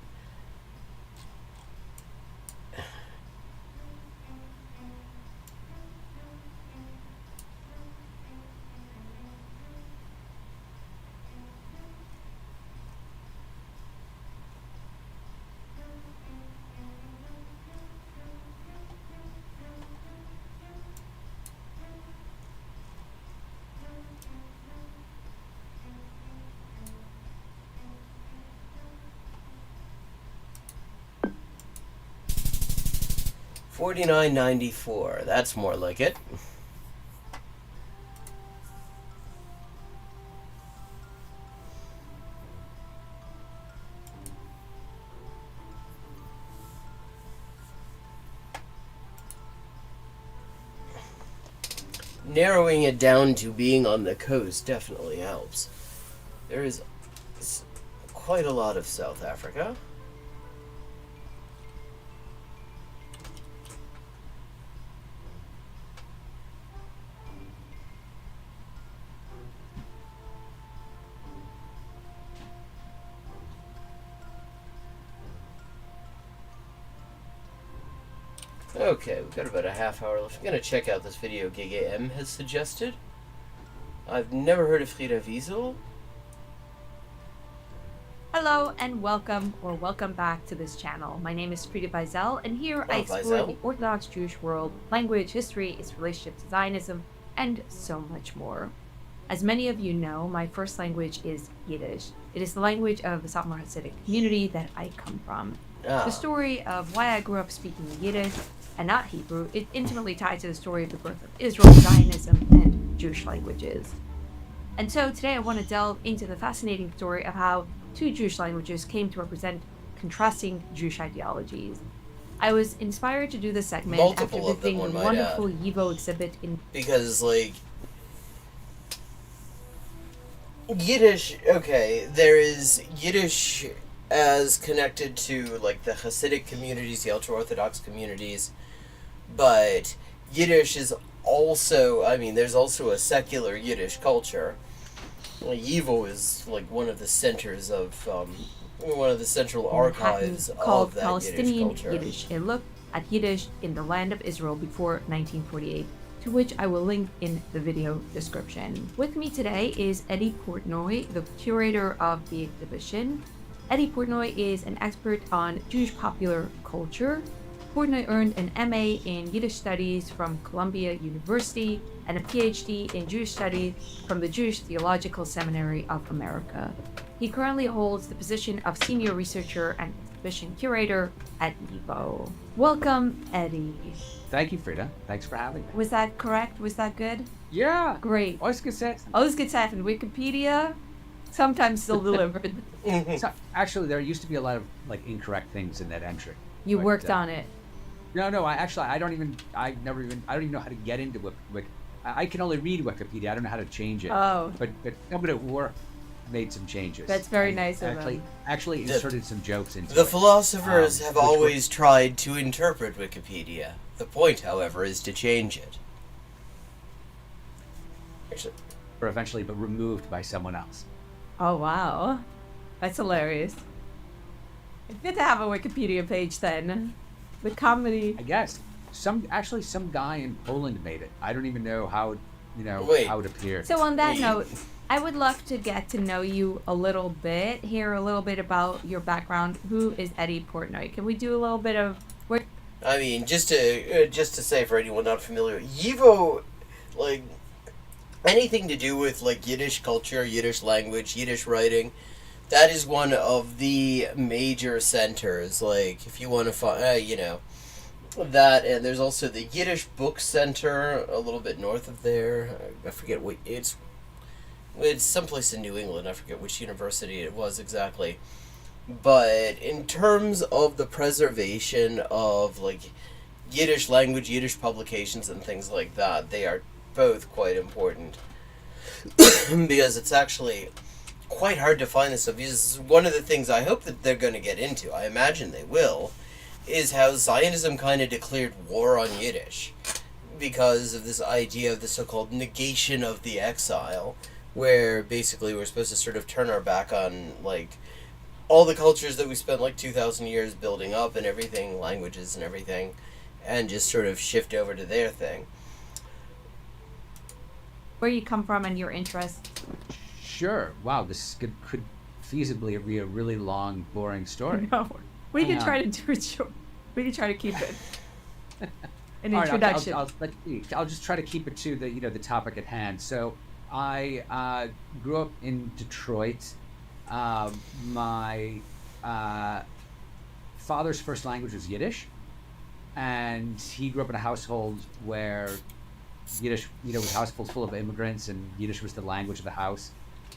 Speaker 1: $49.94. That's more like it. Narrowing it down to being on the coast definitely helps. There is quite a lot of South Africa. Okay, we've got about a half hour left. I'm going to check out this video GGM has suggested. I've never heard of Frida Wiesel.
Speaker 11: Hello and welcome back to this channel. My name is Frida Bizel, and here I explore
Speaker 2: Bizel.
Speaker 11: the Orthodox Jewish world, language, history, its relationship to Zionism, and so much more. As many of you know, my first language is Yiddish. It is the language of the Satmar Hasidic community that I come from. The story of why I grew up speaking Yiddish and not Hebrew is intimately tied to the story of the birth of Israel, Zionism, and Jewish languages. And so today I want to delve into the fascinating story of how two Jewish languages came to represent contrasting Jewish ideologies. I was inspired to do this segment after visiting the wonderful YIVO exhibit in...
Speaker 2: Because, like, Yiddish, okay, there is Yiddish as connected to, like, the Hasidic communities, the ultra-Orthodox communities, but Yiddish is also, I mean, there's also a secular Yiddish culture. YIVO is like one of the centers of one of the central archives
Speaker 11: called
Speaker 2: of that
Speaker 11: Palestinian
Speaker 2: Yiddish culture.
Speaker 11: Yiddish. A look at Yiddish in the land of Israel before 1948, to which I will link in the video description. With me today is Eddie Portnoy, the curator of the exhibition. Eddie Portnoy is an expert on Jewish popular culture. Portnoy earned an MA in Yiddish Studies from Columbia University and a PhD in Jewish Studies from the Jewish Theological Seminary of America. He currently holds the position of Senior Researcher and Exhibition Curator at YIVO. Welcome, Eddie.
Speaker 12: Thank you, Frida. Thanks for having me.
Speaker 11: Was that correct? Was that good?
Speaker 12: Yeah.
Speaker 11: Great.
Speaker 12: Alles gesagt.
Speaker 11: Alles gesagt. And Wikipedia sometimes still delivered.
Speaker 12: So, actually, there used to be a lot of like incorrect things in that entry.
Speaker 11: You worked on it.
Speaker 12: No. I don't even know how to get into Wikipedia. I can only read Wikipedia. I don't know how to change it.
Speaker 11: Oh.
Speaker 12: But somebody at work made some changes.
Speaker 11: That's very nice of them.
Speaker 12: Actually inserted some jokes into
Speaker 2: The
Speaker 12: it.
Speaker 2: philosophers have always tried to interpret Wikipedia. The point, however, is to change it.
Speaker 12: Or eventually, but removed by someone else.
Speaker 11: Oh, wow. That's hilarious. It's good to have a Wikipedia page then. With comedy.
Speaker 12: I guess. Some guy in Poland made it. I don't even know how how it appeared.
Speaker 11: So on that note, I would love to get to know you a little bit, hear a little bit about your background. Who is Eddie Portnoy? Can we do a little bit of work?
Speaker 2: I mean, just to say for anyone not familiar, YIVO, like, anything to do with, like, Yiddish culture, Yiddish language, Yiddish writing, that is one of the major centers. Like, if you want to find, that, and there's also the Yiddish Book Center a little bit north of there. I forget what it's someplace in New England. I forget which university it was exactly. But in terms of the preservation of, like, Yiddish language, Yiddish publications, and things like that, they are both quite important. Because it's actually quite hard to find this stuff. Because one of the things I hope that they're going to get into, I imagine they will, is how Zionism kind of declared war on Yiddish. Because of this idea of the so-called negation of the exile, where basically we're supposed to sort of turn our back on, like, all the cultures that we spent like 2,000 years building up and everything, languages and everything, and just sort of shift over to their thing.
Speaker 11: Where you come from and your interests.
Speaker 12: Sure. Wow, this could feasibly be a really long, boring story.
Speaker 11: No, we can try to do it short. We can try to keep it an introduction.
Speaker 12: I'll just try to keep it to the topic at hand. So I grew up in Detroit. My father's first language was Yiddish, and he grew up in a household where Yiddish, was a household full of immigrants, and Yiddish was the language of the house,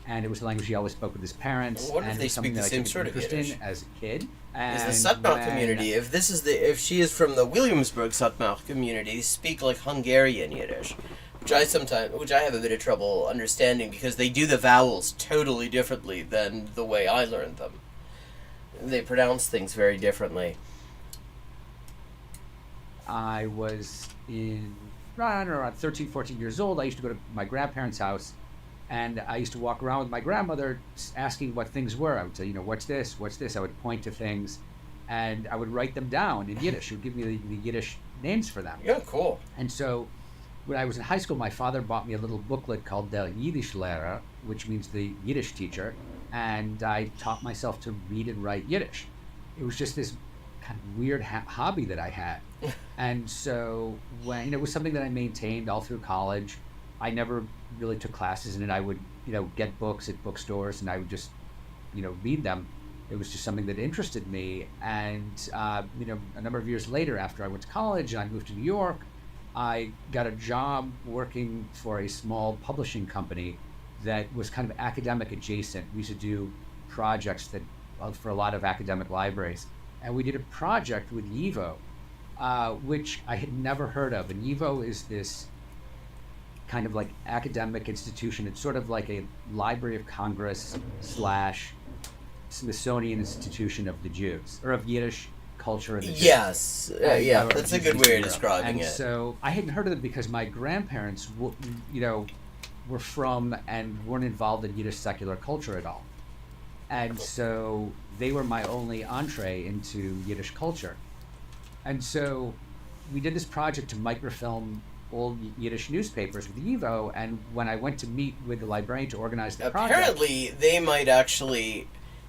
Speaker 12: and it was the language he always spoke with his parents.
Speaker 2: I wonder
Speaker 12: and
Speaker 2: if they
Speaker 12: it was something
Speaker 2: speak the
Speaker 12: that
Speaker 2: same
Speaker 12: I took
Speaker 2: sort of
Speaker 12: interest
Speaker 2: Yiddish.
Speaker 12: in as a kid.
Speaker 2: Is the Satmar community, if she is from the Williamsburg Satmar community, they speak like Hungarian Yiddish, which I have a bit of trouble understanding because they do the vowels totally differently than the way I learned them. They pronounce things very differently.
Speaker 12: I was around 13, 14 years old. I used to go to my grandparents' house, and I used to walk around with my grandmother asking what things were. I would say, what's this? What's this? I would point to things, and I would write them down in Yiddish. She would give me the Yiddish names for them.
Speaker 2: Yeah, cool.
Speaker 12: And so when I was in high school, my father bought me a little booklet called Der Yiddish Lehrer, which means the Yiddish teacher. and I taught myself to read and write Yiddish. It was just this kind of weird hobby that I had. And so when it was something that I maintained all through college, I never really took classes in it. I would, get books at bookstores and I would just, read them. It was just something that interested me. And, a number of years later, after I went to college and I moved to New York, I got a job working for a small publishing company that was kind of academic adjacent. We used to do projects that for a lot of academic libraries. And we did a project with YIVO, which I had never heard of. And YIVO is this kind of like academic institution. It's sort of like a Library of Congress / Smithsonian Institution of the Jews, or of Yiddish culture in the Jews.
Speaker 1: Yes, yeah, that's a good way of describing it.
Speaker 12: And so I hadn't heard of it because my grandparents, were from and weren't involved in Yiddish secular culture at all. And so they were my only entree into Yiddish culture. And so we did this project to microfilm old Yiddish newspapers with YIVO, and when I went to meet with the librarian to organize the project...
Speaker 1: Apparently, they might actually,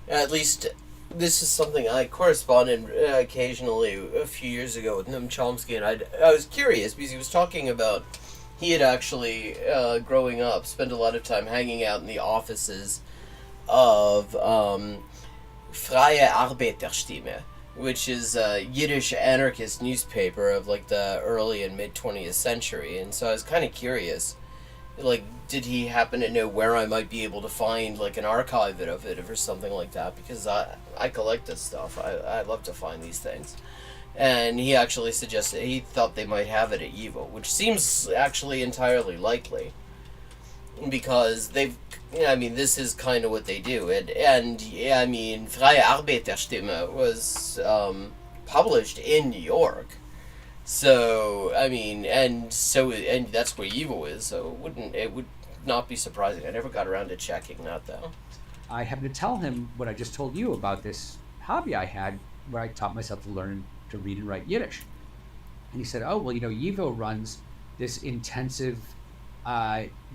Speaker 1: at least this is something I corresponded occasionally a few years ago with Noam Chomsky, and I was curious because he was talking about he had actually, growing up, spent a lot of time hanging out in the offices of Freie Arbeiterstimme, which is a Yiddish anarchist newspaper of like the early and mid 20th century. And so I was kind of curious, like, did he happen to know where I might be able to find like an archive of it or something like that? Because I collect this stuff. I love to find these things. And he actually suggested he thought they might have it at YIVO, which seems actually entirely likely, because this is kind of what they do. Freie Arbeiterstimme was published in New York, so and that's where YIVO is. So it would not be surprising. I never got around to checking that though.
Speaker 12: I happened to tell him what I just told you about this hobby I had, where I taught myself to learn to read and write Yiddish. And he said, "Oh, well, YIVO runs this intensive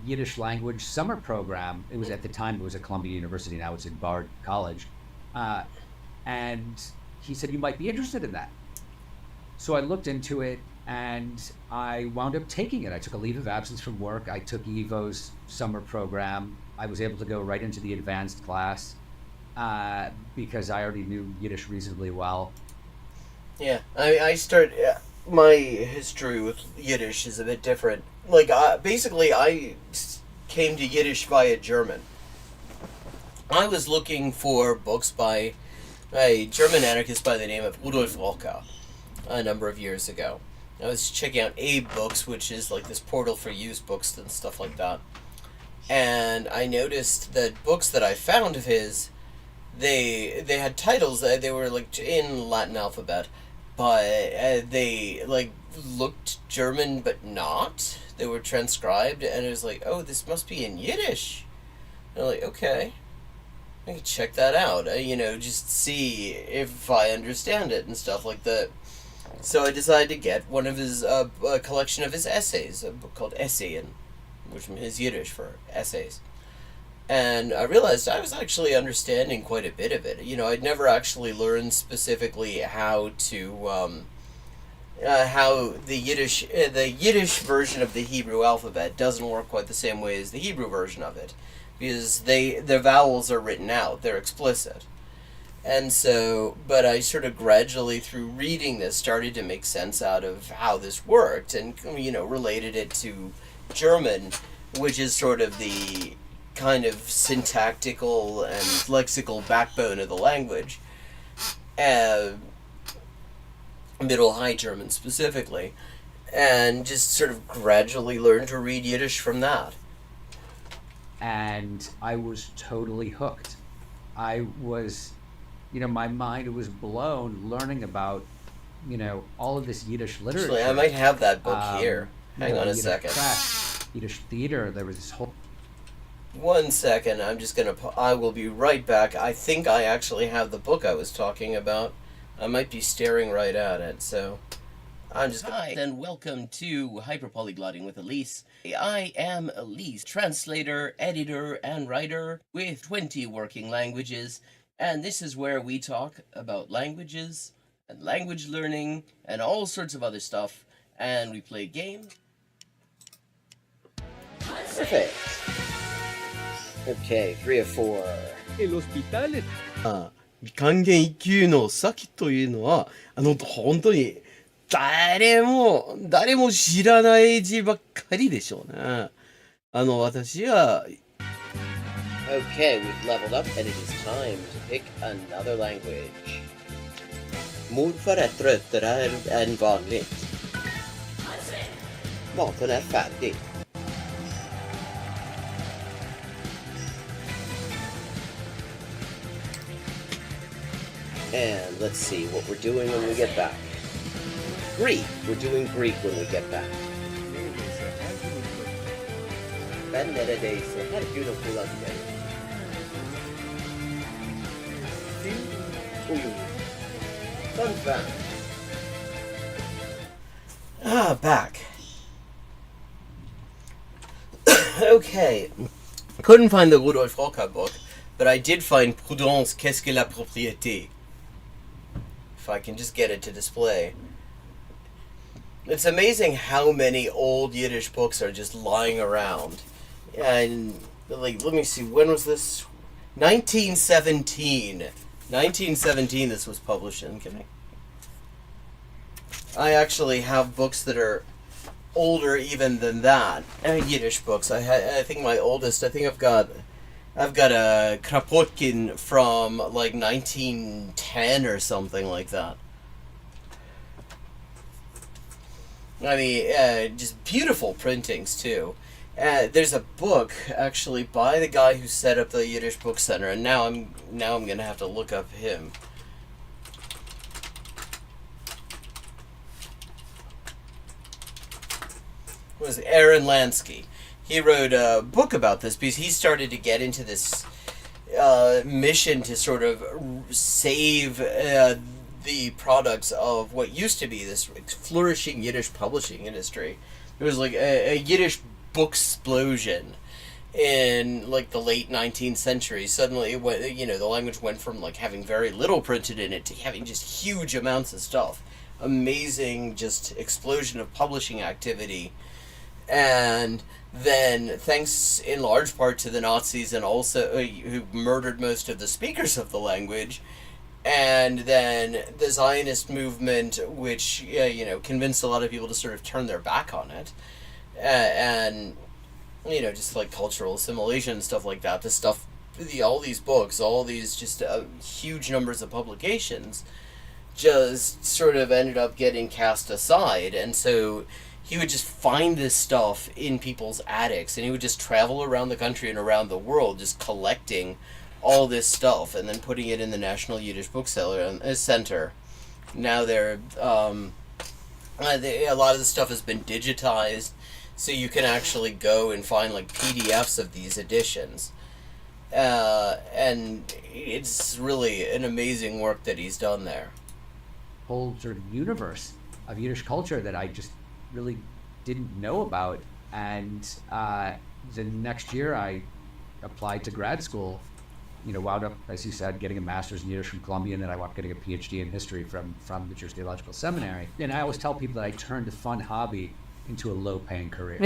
Speaker 12: Yiddish language summer program." It was at the time, it was at Columbia University. Now it's at Bard College. And he said, "You might be interested in that." So I looked into it and I wound up taking it. I took a leave of absence from work. I took YIVO's summer program. I was able to go right into the advanced class because I already knew Yiddish reasonably well.
Speaker 1: Yeah, my history with Yiddish is a bit different. Like, basically, I came to Yiddish via German. I was looking for books by a German anarchist by the name of Rudolf Rocker a number of years ago. I was checking out Abe Books, which is like this portal for used books and stuff like that. And I noticed that books that I found of his, they had titles that they were like in Latin alphabet, but they like looked German but not. They were transcribed, and it was like, oh, this must be in Yiddish. And I'm like, okay, I can check that out. Just see if I understand it and stuff like that. So I decided to get one of his a collection of his essays, a book called Essayen, which is Yiddish for essays. And I realized I was actually understanding quite a bit of it. I'd never actually learned specifically how to how the Yiddish version of the Hebrew alphabet doesn't work quite the same way as the Hebrew version of it, because the vowels are written out; they're explicit. And so, but I sort of gradually, through reading this, started to make sense out of how this worked, and related it to German, which is sort of the kind of syntactical and lexical backbone of the language, Middle High German specifically, and just sort of gradually learned to read Yiddish from that.
Speaker 12: And I was totally hooked. I was, my mind was blown learning about, all of this Yiddish literature.
Speaker 1: Actually, I might have that book here. Hang on a
Speaker 12: Yiddish
Speaker 1: second.
Speaker 12: Press, Yiddish theater, there was this whole...
Speaker 1: 1 second, I will be right back. I think I actually have the book I was talking about. I might be staring right at it, so I'm just Hi, and welcome to Hyperpolyglotting with Elise. I am Elise, translator, editor, and writer with 20 working languages, and this is where we talk about languages and language learning and all sorts of other stuff, and we play games.
Speaker 2: Perfect. Okay, 3 of 4.
Speaker 1: 還元一級の先というのは、本当に誰も知らない字ばっかりでしょうね。私は
Speaker 2: Okay, we've leveled up and it is time to pick another language. Morfar är tröttare än vanligt. Maten är färdig. And let's see what we're doing when we get back. Greek. We're doing Greek when we get back. Ben neredeyse her gün okula giderim. Fun fact.
Speaker 1: Back. Okay. Couldn't find the Rudolf Rocker book, but I did find Prudence, qu'est-ce que la propriété? If I can just get it to display. It's amazing how many old Yiddish books are just lying around. And, like, let me see, when was this? 1917. 1917 this was published in. I actually have books that are older even than that. Yiddish books. I think my oldest, I've got a Kropotkin from like 1910 or something like that. I mean, just beautiful printings too. There's a book actually by the guy who set up the Yiddish Book Center, and now I'm gonna have to look up him. It was Aaron Lansky. He wrote a book about this because he started to get into this mission to sort of save the products of what used to be this flourishing Yiddish publishing industry. There was like a Yiddish book explosion in like the late 19th century. Suddenly, the language went from like having very little printed in it to having just huge amounts of stuff. Amazing, just explosion of publishing activity. And then, thanks in large part to the Nazis and also who murdered most of the speakers of the language, and then the Zionist movement, which convinced a lot of people to sort of turn their back on it, and just like cultural assimilation and stuff like that. All these books, all these just huge numbers of publications, just sort of ended up getting cast aside, and so he would just find this stuff in people's attics, and he would just travel around the country and around the world just collecting all this stuff and then putting it in the National Yiddish Bookseller Center. Now a lot of the stuff has been digitized, so you can actually go and find like PDFs of these editions. And it's really an amazing work that he's done there.
Speaker 12: Whole sort of universe of Yiddish culture that I just really didn't know about, and the next year I applied to grad school, wound up, as you said, getting a master's in Yiddish from Columbia, and then I wound up getting a PhD in history from the Jewish Theological Seminary. And I always tell people that I turned a fun hobby into a low-paying career.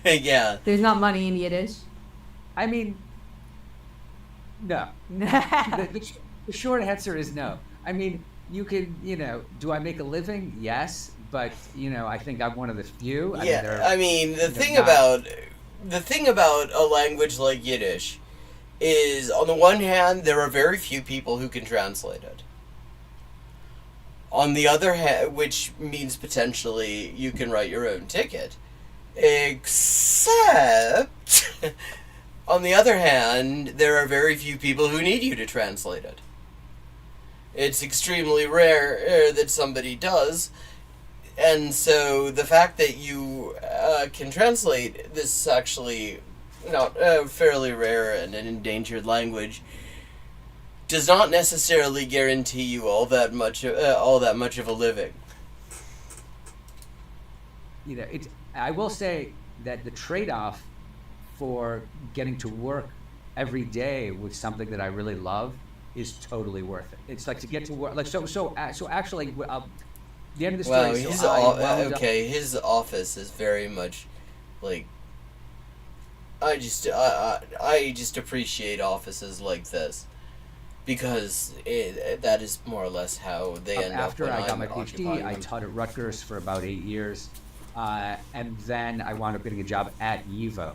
Speaker 1: Yeah.
Speaker 11: There's not money in Yiddish.
Speaker 12: I mean, no. the short answer is no. I mean, you can, do I make a living? Yes. But I think I'm one of the few.
Speaker 1: The thing about a language like Yiddish is, on the one hand, there are very few people who can translate it. On the other hand, which means potentially you can write your own ticket. Except, on the other hand, there are very few people who need you to translate it. It's extremely rare that somebody does. And so the fact that you can translate this actually not fairly rare and an endangered language does not necessarily guarantee you all that much of a living.
Speaker 12: I will say that the trade-off for getting to work every day with something that I really love is totally worth it. It's like to get to work, like so actually, the end of the story.
Speaker 1: Well, his office is very much like I just appreciate offices like this because that is more or less how they end up.
Speaker 12: After I got my PhD, I taught at Rutgers for about 8 years, and then I wound up getting a job at YIVO,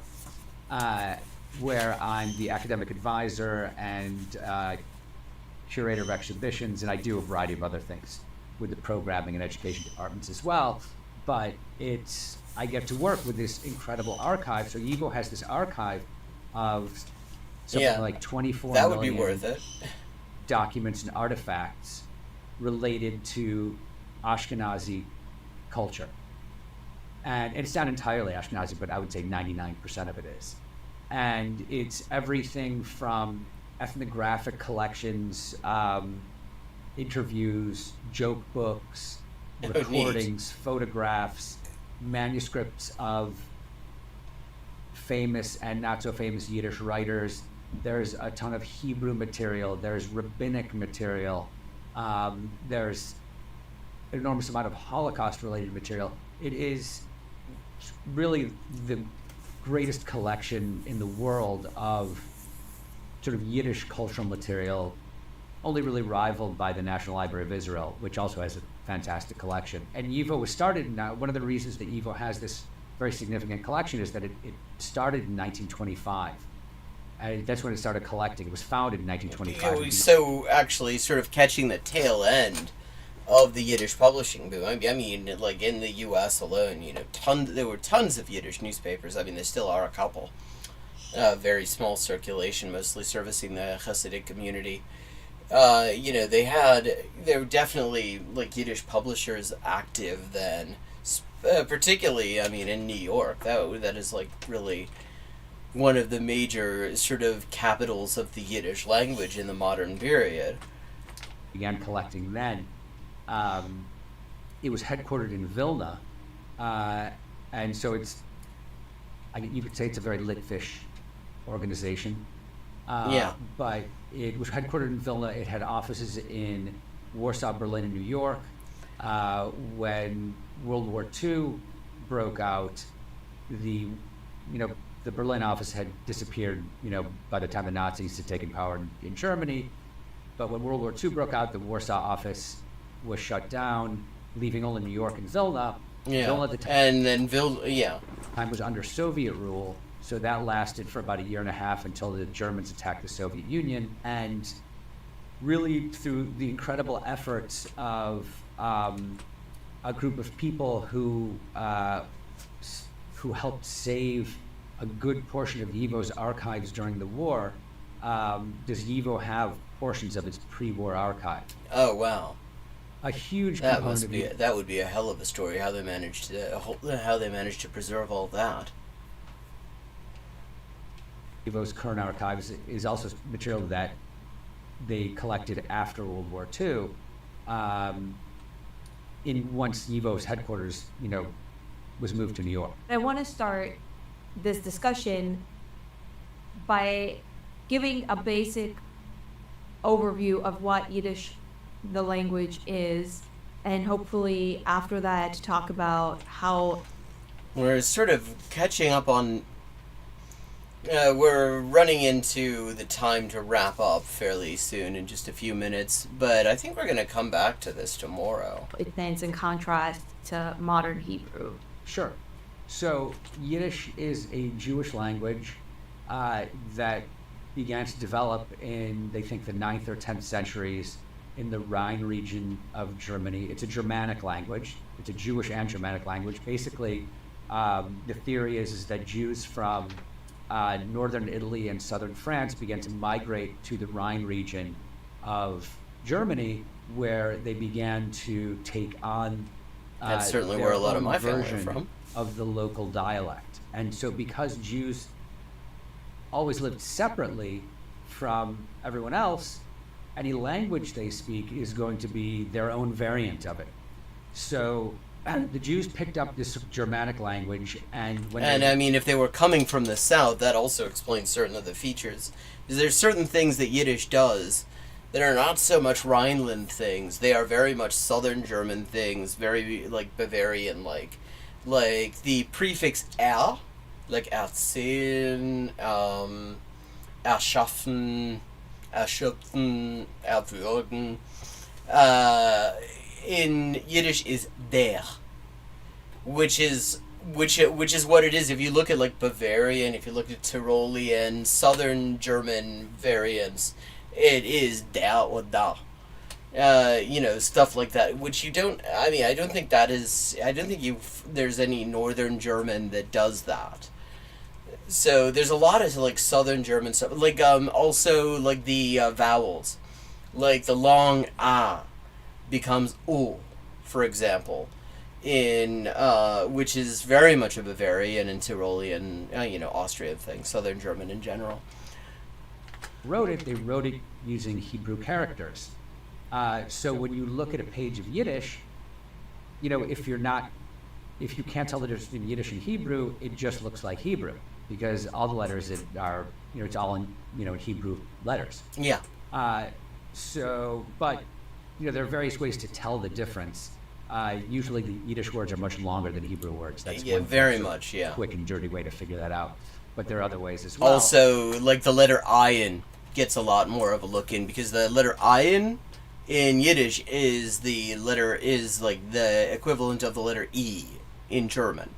Speaker 12: where I'm the academic advisor and curator of exhibitions, and I do a variety of other things with the programming and education departments as well. But I get to work with this incredible archive. So YIVO has this archive of something like 24
Speaker 1: that would
Speaker 12: million
Speaker 1: be worth it.
Speaker 12: documents and artifacts related to Ashkenazi culture. And it's not entirely Ashkenazi, but I would say 99% of it is. And it's everything from ethnographic collections, interviews, joke books, recordings, photographs, manuscripts of famous and not so famous Yiddish writers. There's a ton of Hebrew material. There's rabbinic material. There's an enormous amount of Holocaust-related material. It is really the greatest collection in the world of sort of Yiddish cultural material, only really rivaled by the National Library of Israel, which also has a fantastic collection. And YIVO was started now. One of the reasons that YIVO has this very significant collection is that it started in 1925. And that's when it started collecting. It was founded in 1925.
Speaker 1: So actually sort of catching the tail end of the Yiddish publishing boom. I mean, like in the U.S. alone, there were tons of Yiddish newspapers. I mean, there still are a couple. Very small circulation, mostly servicing the Hasidic community. There were definitely like Yiddish publishers active then, particularly, I mean, in New York. That is like really one of the major sort of capitals of the Yiddish language in the modern period.
Speaker 12: Began collecting then. It was headquartered in Vilna, and so you could say it's a very lit-fish organization. But it was headquartered in Vilna. It had offices in Warsaw, Berlin, and New York. When World War II broke out, the Berlin office had disappeared, by the time the Nazis had taken power in Germany. But when World War II broke out, the Warsaw office was shut down, leaving only New York and Vilna. Vilna at the time was under Soviet rule. So that lasted for about a year and a half until the Germans attacked the Soviet Union. And really through the incredible efforts of a group of people who helped save a good portion of YIVO's archives during the war, does YIVO have portions of its pre-war archive.
Speaker 1: Oh, wow.
Speaker 12: A huge
Speaker 1: that
Speaker 12: component
Speaker 1: must be that would be a hell of a story, how they managed to preserve all that.
Speaker 12: YIVO's current archives is also material that they collected after World War II. Once YIVO's headquarters, was moved to New York.
Speaker 11: I want to start this discussion by giving a basic overview of what Yiddish, the language, is, and hopefully after that talk about how
Speaker 1: we're sort of catching up on. We're running into the time to wrap up fairly soon in just a few minutes, but I think we're going to come back to this tomorrow.
Speaker 11: It stands in contrast to modern Hebrew.
Speaker 12: Sure. So Yiddish is a Jewish language that began to develop in, they think, the 9th or 10th centuries in the Rhine region of Germany. It's a Germanic language. It's a Jewish and Germanic language. Basically, the theory is that Jews from northern Italy and southern France began to migrate to the Rhine region of Germany, where they began to take on
Speaker 1: that's certainly where a lot of my family are from,
Speaker 12: of the local dialect. And so because Jews always lived separately from everyone else, any language they speak is going to be their own variant of it. So the Jews picked up this Germanic language, and
Speaker 1: I mean, if they were coming from the south, that also explains certain of the features. Because there's certain things that Yiddish does that are not so much Rhineland things. They are very much Southern German things, very like Bavarian like the prefix er, like erzählen, erschaffen, erschöpfen, erwürgen. In Yiddish is der, which is what it is. If you look at like Bavarian, if you look at Tyrolean, Southern German variants, it is der or da. Stuff like that, which you don't. I mean, I don't think there's any Northern German that does that. So there's a lot of like Southern German stuff, like also like the vowels, like the long a becomes u, for example, in which is very much a Bavarian and Tyrolean, Austrian thing, Southern German in general.
Speaker 12: They wrote it using Hebrew characters. So when you look at a page of Yiddish, if you can't tell the difference between Yiddish and Hebrew, it just looks like Hebrew, because all the letters are, it's all in Hebrew letters.
Speaker 1: Yeah.
Speaker 12: But there are various ways to tell the difference. Usually the Yiddish words are much longer than Hebrew words. That's one
Speaker 1: very much, yeah.
Speaker 12: Quick and dirty way to figure that out. But there are other ways as well.
Speaker 1: Also, like the letter ayin gets a lot more of a look in, because the letter ayin in Yiddish is like the equivalent of the letter E in German.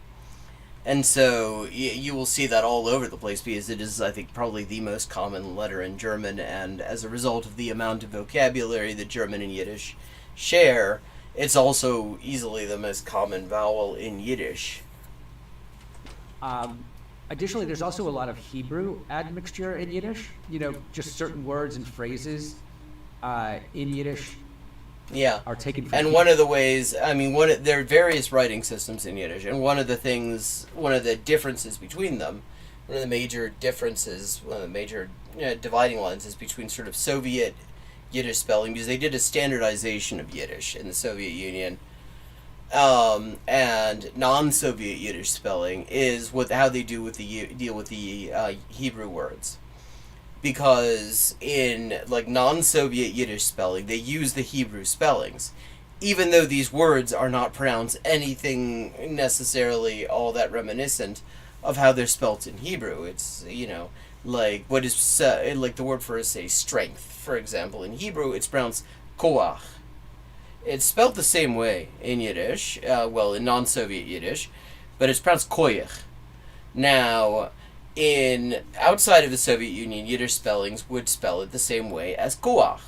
Speaker 1: And so you will see that all over the place, because it is, I think, probably the most common letter in German, and as a result of the amount of vocabulary that German and Yiddish share, it's also easily the most common vowel in Yiddish.
Speaker 12: Additionally, there's also a lot of Hebrew admixture in Yiddish, just certain words and phrases in Yiddish are taken from
Speaker 1: and one of the ways, there are various writing systems in Yiddish, and one of the differences between them, one of the major dividing lines is between sort of Soviet Yiddish spelling, because they did a standardization of Yiddish in the Soviet Union, and non-Soviet Yiddish spelling is how they deal with the Hebrew words. Because in like non-Soviet Yiddish spelling, they use the Hebrew spellings, even though these words are not pronounced anything necessarily all that reminiscent of how they're spelt in Hebrew. It's like what is like the word for, say, strength, for example. In Hebrew, it's pronounced koach. It's spelled the same way in Yiddish, in non-Soviet Yiddish, but it's pronounced koyach. Now, outside of the Soviet Union, Yiddish spellings would spell it the same way as koach.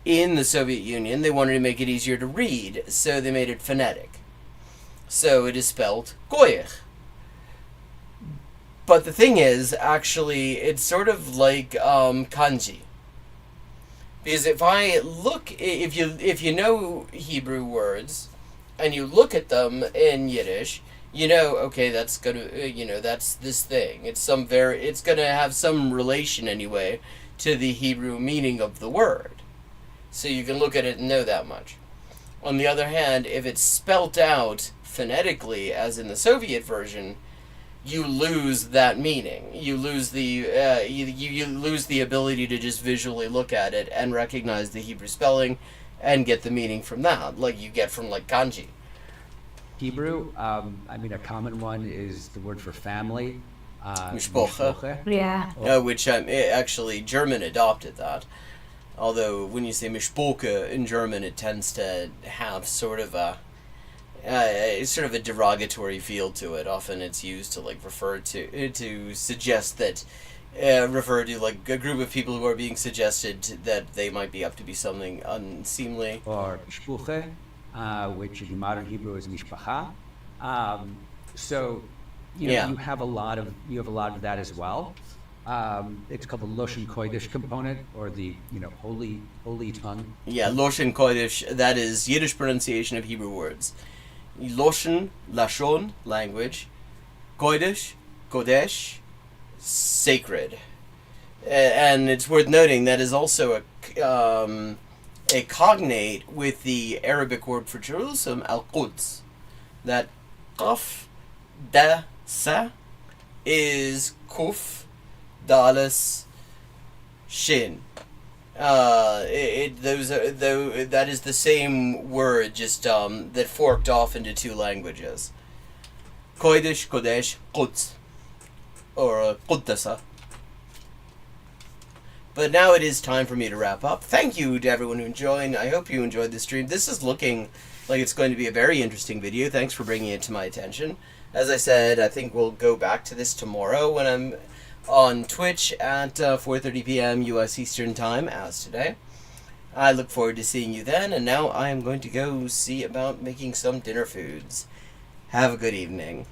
Speaker 1: In the Soviet Union, they wanted to make it easier to read, so they made it phonetic. So it is spelled koyach. But the thing is, actually, it's sort of like kanji. Because if you know Hebrew words, and you look at them in Yiddish, okay, that's gonna, that's this thing. It's gonna have some relation anyway to the Hebrew meaning of the word. So you can look at it and know that much. On the other hand, if it's spelt out phonetically, as in the Soviet version, you lose that meaning. You lose the you lose the ability to just visually look at it and recognize the Hebrew spelling and get the meaning from that, like you get from like kanji.
Speaker 12: Hebrew, a common one is the word for family.
Speaker 1: Mishpocha.
Speaker 11: Yeah.
Speaker 1: Which actually German adopted that. Although when you say mishpocha in German, it tends to have sort of a derogatory feel to it. Often it's used to refer to suggest that refer to like a group of people who are being suggested that they might be up to be something unseemly.
Speaker 12: Or shpuche, which in modern Hebrew is mishpacha. You have a lot of that as well. It's called the Loshen Kodesh component, or the holy tongue.
Speaker 1: Yeah, Loshen Kodesh. That is Yiddish pronunciation of Hebrew words. Loshen, Lashon, language. Kodesh, Kodesh, sacred. And it's worth noting that is also a cognate with the Arabic word for Jerusalem, Al-Quds, that qaf da sa is kuf dalis shin. That is the same word, just that forked off into two languages. Kodesh, Kodesh, Quds, or Quddasa. But now it is time for me to wrap up. Thank you to everyone who joined. I hope you enjoyed the stream. This is looking like it's going to be a very interesting video. Thanks for bringing it to my attention. As I said, I think we'll go back to this tomorrow when I'm on Twitch at 4:30 p.m. U.S. Eastern Time, as today. I look forward to seeing you then, and now I am going to go see about making some dinner foods. Have a good evening.